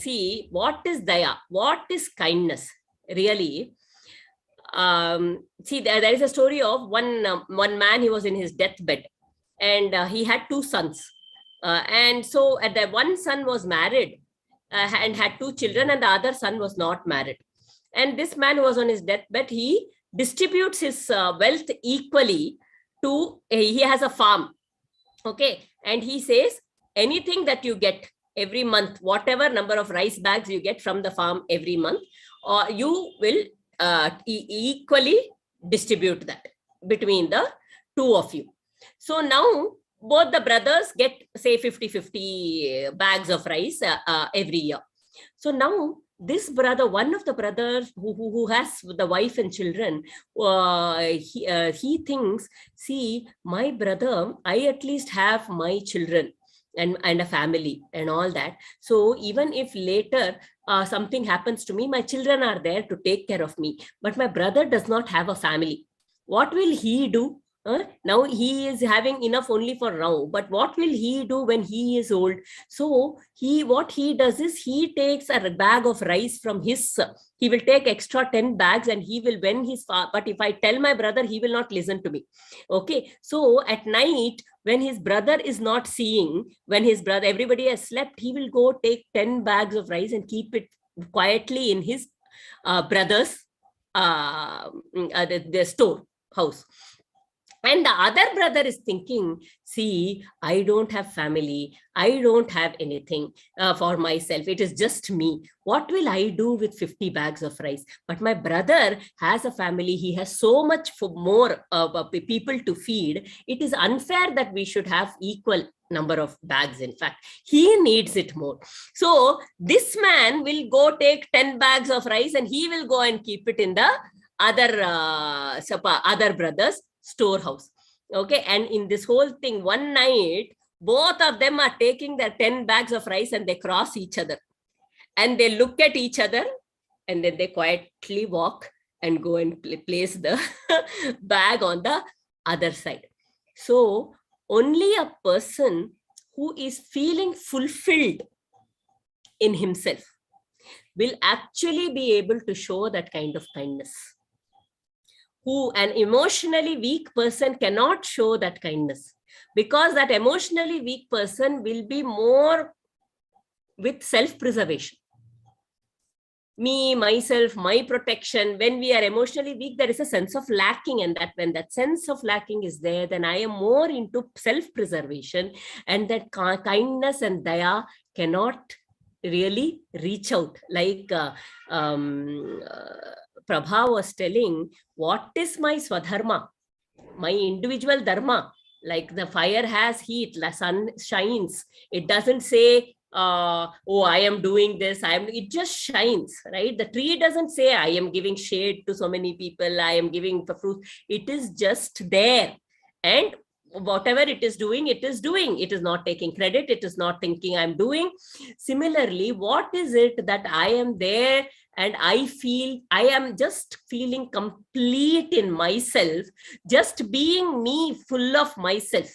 See, what is daya? What is kindness? Really? See, there is a story of one man. He was in his deathbed, and he had two sons. And so the one son was married and had two children, and the other son was not married. And this man who was on his deathbed, he distributes his wealth equally to, he has a farm. Okay. And he says, anything that you get every month, whatever number of rice bags you get from the farm every month, you will equally distribute that between the two of you. So now both the brothers get, say, 50-50 bags of rice every year. So now this brother, one of the brothers who has the wife and children, he thinks, see, my brother, I at least have my children and a family and all that. So even if later something happens to me, my children are there to take care of me. But my brother does not have a family. What will he do? Now he is having enough only for now, but what will he do when he is old? So what he does is he takes a bag of rice from his, he will take extra 10 bags and he will, when his, but if I tell my brother, he will not listen to me. Okay. So at night, when his brother is not seeing, when his brother, everybody has slept, he will go take 10 bags of rice and keep it quietly in his brother's the store house. And the other brother is thinking, see, I don't have family. I don't have anything for myself. It is just me. What will I do with 50 bags of rice? But my brother has a family. He has so much more people to feed. It is unfair that we should have equal number of bags. In fact, he needs it more. So this man will go take 10 bags of rice and he will go and keep it in the other brothers' storehouse. Okay. And in this whole thing, one night, both of them are taking their 10 bags of rice and they cross each other and they look at each other and then they quietly walk and go and place the bag on the other side. So only a person who is feeling fulfilled in himself will actually be able to show that kind of kindness. Who an emotionally weak person cannot show that kindness, because that emotionally weak person will be more with self-preservation. Me, myself, my protection. When we are emotionally weak, there is a sense of lacking, and that when that sense of lacking is there, then I am more into self-preservation, and that kindness and daya cannot really reach out. Like Prabha was telling, what is my swadharma, my individual dharma? Like the fire has heat, the sun shines. It doesn't say, oh, I am doing this. It just shines, right? The tree doesn't say, I am giving shade to so many people. I am giving the fruit. It is just there. And whatever it is doing, it is doing. It is not taking credit. It is not thinking I'm doing. Similarly, what is it that I am there and I feel, I am just feeling complete in myself, just being me, full of myself,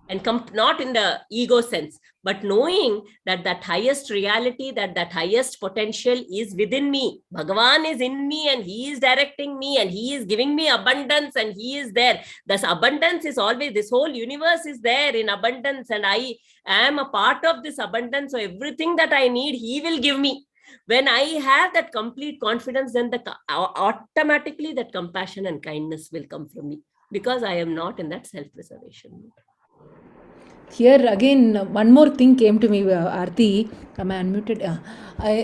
and not in the ego sense, but knowing that that highest reality, that highest potential is within me. Bhagavan is in me and he is directing me and he is giving me abundance and he is there. This abundance is always, this whole universe is there in abundance and I am a part of this abundance. So everything that I need, he will give me. When I have that complete confidence, then automatically that compassion and kindness will come from me, because I am not in that self-preservation mode. Here again, one more thing came to me, Aarti, am I unmuted?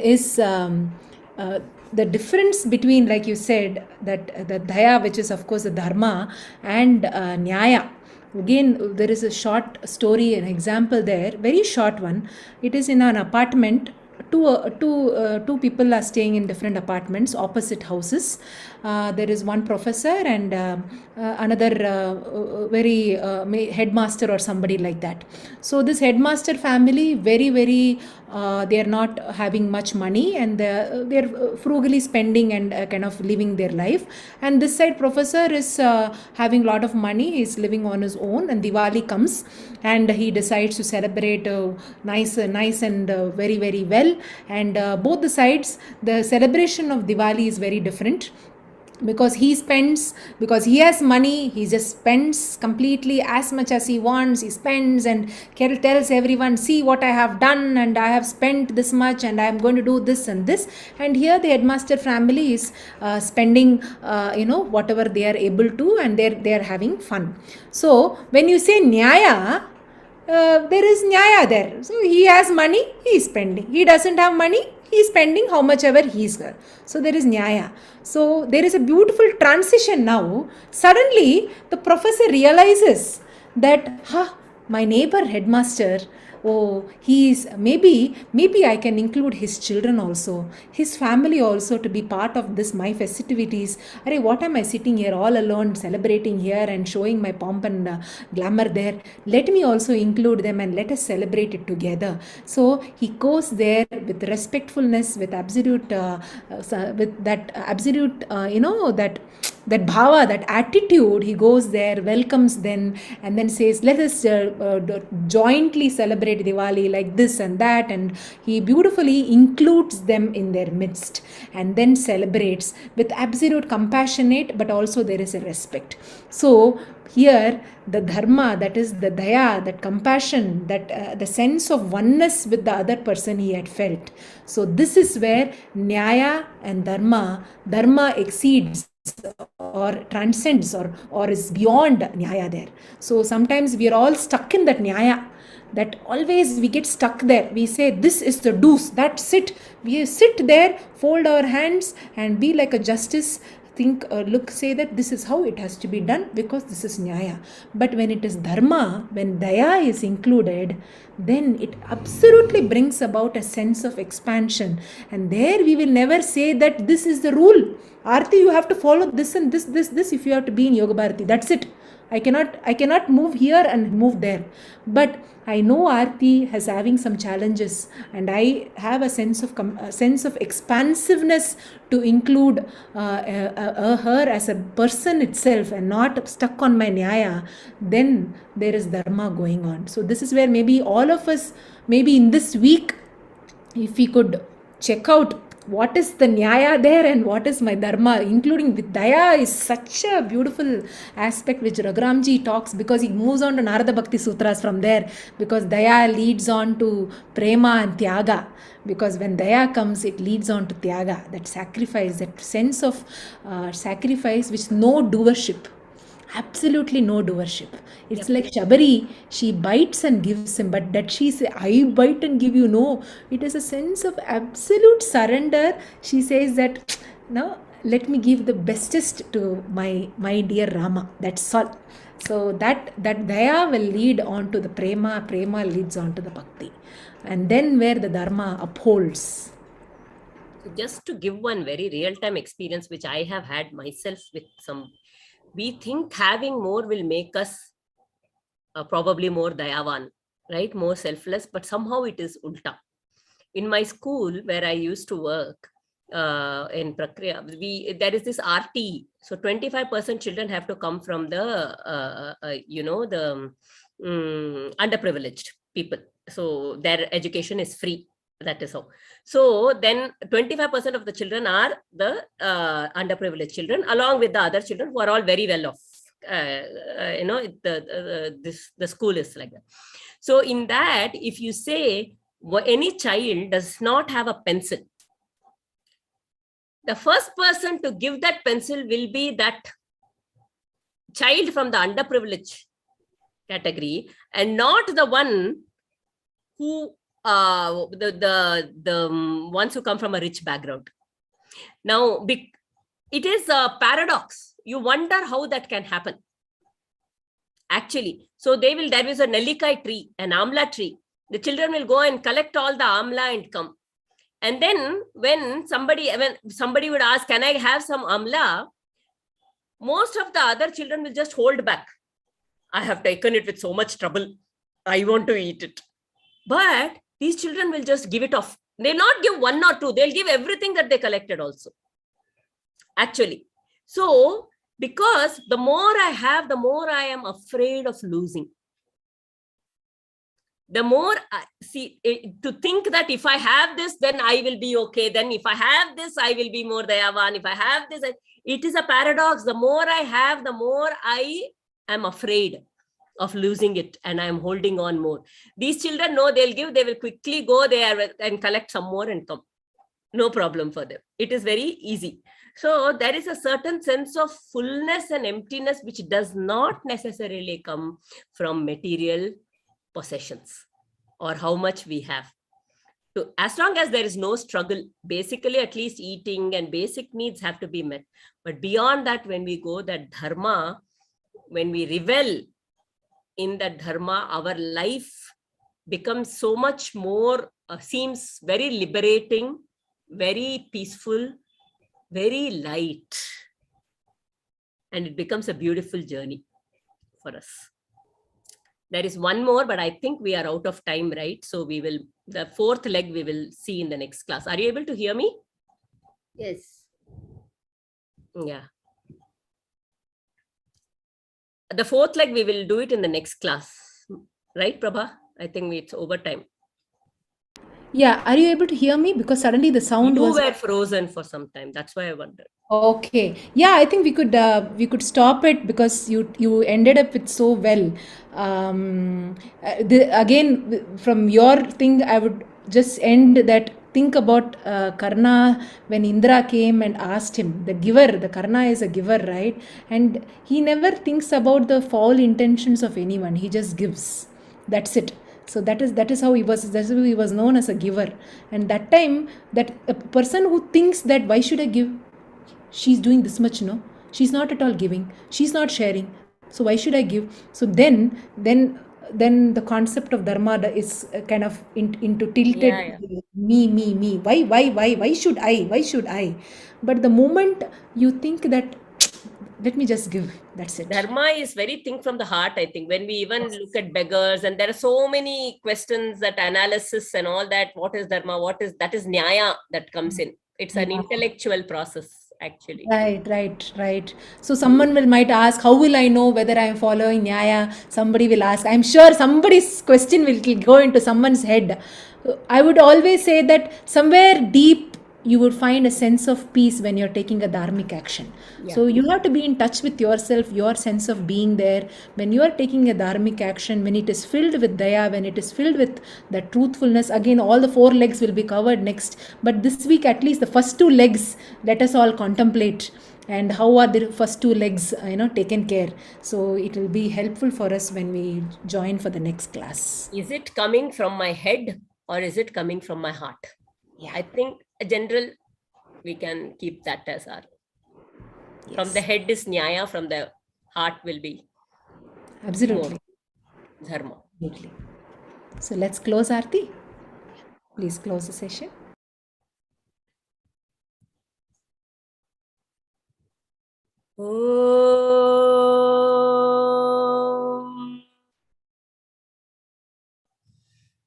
Is the difference between, like you said, that the daya, which is of course the dharma, and nyaya. Again, there is a short story, an example there, very short one. It is in an apartment. Two people are staying in different apartments, opposite houses. There is one professor and another very headmaster or somebody like that. So this headmaster family, very they are not having much money and they're frugally spending and kind of living their life. And this side professor is having a lot of money. He's living on his own, and Diwali comes and he decides to celebrate nice and very well. And both the sides, the celebration of Diwali is very different. because he has money, he just spends completely as much as he wants. He spends and tells everyone, see what I have done, and I have spent this much, and I am going to do this and this. And here the headmaster family is spending whatever they are able to, and they're having fun. So when you say nyaya, there is nyaya there. So he has money, he is spending. He doesn't have money, he is spending how much ever he is. So there is nyaya. So there is a beautiful transition now. Suddenly the professor realizes that, my neighbor headmaster, oh, he is, maybe I can include his children also, his family also, to be part of this my festivities. Arey, what am I sitting here all alone celebrating here and showing my pomp and glamour there? Let me also include them and let us celebrate it together. So he goes there with respectfulness, with absolute with that absolute that bhava, that attitude. He goes there, welcomes them, and then says, let us jointly celebrate Diwali like this and that. And he beautifully includes them in their midst, and then celebrates with absolute compassionate, but also there is a respect. So here the dharma, that is the daya, that compassion, that the sense of oneness with the other person he had felt. So this is where nyaya and dharma exceeds or transcends or is beyond nyaya there. So sometimes we are all stuck in that nyaya, that always we get stuck there. We say this is the do's, that's it. We sit there, fold our hands, and be like a justice, think, look, say that this is how it has to be done because this is nyaya. But when it is dharma, when daya is included, then it absolutely brings about a sense of expansion. And there we will never say that this is the rule. Aarti, you have to follow this and this if you have to be in Yoga Bharati. That's it. I cannot move here and move there. But I know Aarti has having some challenges, and I have a sense of expansiveness to include her as a person itself and not stuck on my nyaya. Then there is dharma going on. So this is where maybe all of us, maybe in this week, if we could check out what is the nyaya there and what is my dharma, including with daya, is such a beautiful aspect which Raghuramji talks, because he moves on to Narada Bhakti Sutras from there, because daya leads on to prema and tyaga. Because when daya comes, it leads on to tyaga, that sacrifice, that sense of sacrifice which no doership. Absolutely no doership. It's like Shabari, she bites and gives him, but that she say, I bite and give you, no. It is a sense of absolute surrender. She says that, no, let me give the bestest to my dear Rama. That's all. So that daya will lead on to the prema leads on to the bhakti. And then where the dharma upholds. Just to give one very real-time experience, which I have had myself with some, we think having more will make us probably more dayavan, right? More selfless, but somehow it is ulta. In my school where I used to work in Prakriya, there is this RT. So 25% children have to come from the, the underprivileged people. So their education is free. That is how. So then 25% of the children are the underprivileged children, along with the other children who are all very well off. The school is like that. So in that, if you say any child does not have a pencil, the first person to give that pencil will be that child from the underprivileged category, and not the one who the ones who come from a rich background. Now, it is a paradox. You wonder how that can happen. Actually, so there is a Nellikai tree, an amla tree. The children will go and collect all the amla and come. And then when somebody would ask, can I have some amla? Most of the other children will just hold back. I have taken it with so much trouble. I want to eat it. But these children will just give it off. They'll not give one or two. They'll give everything that they collected also. Actually. So, because the more I have, the more I am afraid of losing. the more to think that if I have this, then I will be okay. Then if I have this, I will be more dayavan. If I have this, it is a paradox. The more I have, the more I am afraid of losing it, and I am holding on more. These children know they'll give, they will quickly go there and collect some more and come. No problem for them. It is very easy. So there is a certain sense of fullness and emptiness which does not necessarily come from material possessions or how much we have. So as long as there is no struggle, basically at least eating and basic needs have to be met. But beyond that, when we go that dharma, when we revel in that dharma, our life becomes so much more, seems very liberating, very peaceful, very light. And it becomes a beautiful journey for us. There is one more, but I think we are out of time, right? So we will, the fourth leg we will see in the next class. Are you able to hear me? Yes. Yeah. The fourth leg we will do it in the next class. Right, Prabha? I think it's over time. Yeah, are you able to hear me? Because suddenly the sound You was were frozen for some time. That's why I wondered. okay. Yeah, I think we could stop it because you ended up with so well. Again, from your thing, I would just end that. Think about Karna when Indra came and asked him, the giver, the Karna is a giver, right? And he never thinks about the foul intentions of anyone. He just gives. That's it. So that is how he was. That's how he was known as a giver. And that time, that a person who thinks that why should I give? She's doing this much, no, she's not at all giving, she's not sharing, so why should I give? So then the concept of dharma is kind of into tilted. Yeah. Me, why should I? But the moment you think that let me just give, that's it. Dharma is very thing from the heart, I think. When we even look at beggars, and there are so many questions, that analysis and all that, what is dharma, that is nyaya that comes in. It's an intellectual process, actually. Right. So someone might ask, how will I know whether I am following Nyaya? Somebody will ask. I'm sure somebody's question will go into someone's head. I would always say that somewhere deep you would find a sense of peace when you're taking a dharmic action. Yeah. So you have to be in touch with yourself, your sense of being there. When you are taking a dharmic action, when it is filled with daya, when it is filled with the truthfulness, again, all the four legs will be covered next. But this week, at least the first two legs, let us all contemplate. And how are the first two legs, taken care? So it will be helpful for us when we join for the next class. Is it coming from my head or is it coming from my heart? Yeah. I think a general, we can keep that as our. Yes. From the head is nyaya, from the heart will be absolutely dharma. Absolutely. So let's close Aarti. Please close the session. Om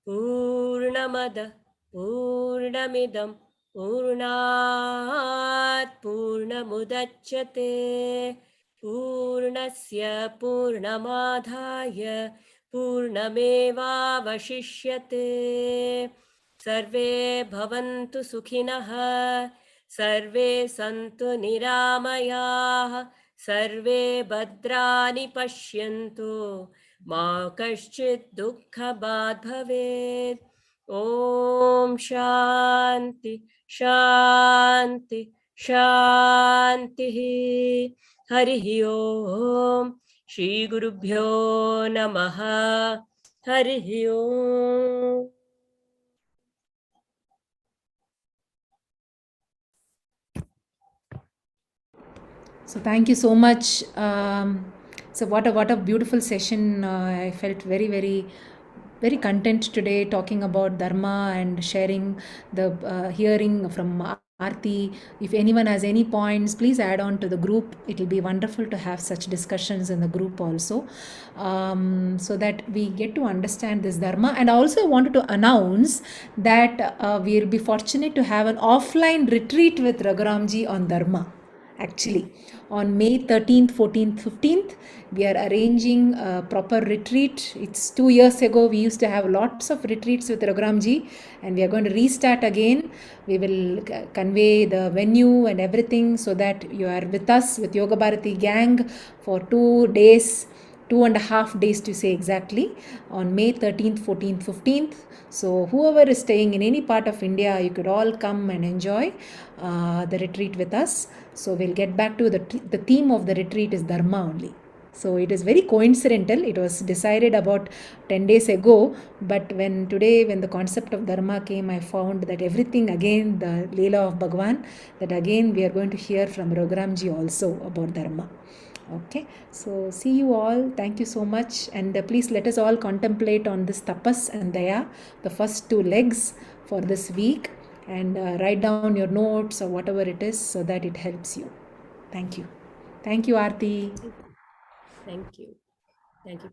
Purnamada Purnamidam Purnat Purnamudachyate Purnasya Purnamadhaya Purnamevavashishyate Sarve Bhavantu Sukhinah Sarve Santu Niramayah Sarve Bhadrani Pashyantu Ma kaschit dukha bad bhaved. Om Shanti Shanti Shanti. Harihi Om. Shri Gurubhyo Namaha. Harihi Om. So thank you so much. So what a beautiful session. I felt very, very, very content today talking about dharma and sharing the hearing from Aarti. If anyone has any points, please add on to the group. It will be wonderful to have such discussions in the group also, so that we get to understand this dharma. And also I wanted to announce that we'll be fortunate to have an offline retreat with Raghuramji on dharma. actually. On May 13th, 14th, 15th, we are arranging a proper retreat. It's 2 years ago, we used to have lots of retreats with Raghuramji, and we are going to restart again. We will convey the venue and everything so that you are with us, with Yoga Bharati gang, for 2 days. 2.5 days to say exactly, on May 13th, 14th, 15th. So, whoever is staying in any part of India, you could all come and enjoy the retreat with us. So, we'll get back to the theme of the retreat is Dharma only. So, it is very coincidental. It was decided about 10 days ago, but when the concept of Dharma came, I found that everything again, the Leela of Bhagavan, that again we are going to hear from Raghuramji also about Dharma. Okay, so see you all. Thank you so much, and please let us all contemplate on this tapas and daya, the first 2 legs for this week, and write down your notes or whatever it is so that it helps you. Thank you. Thank you, Aarti. Thank you. Thank you.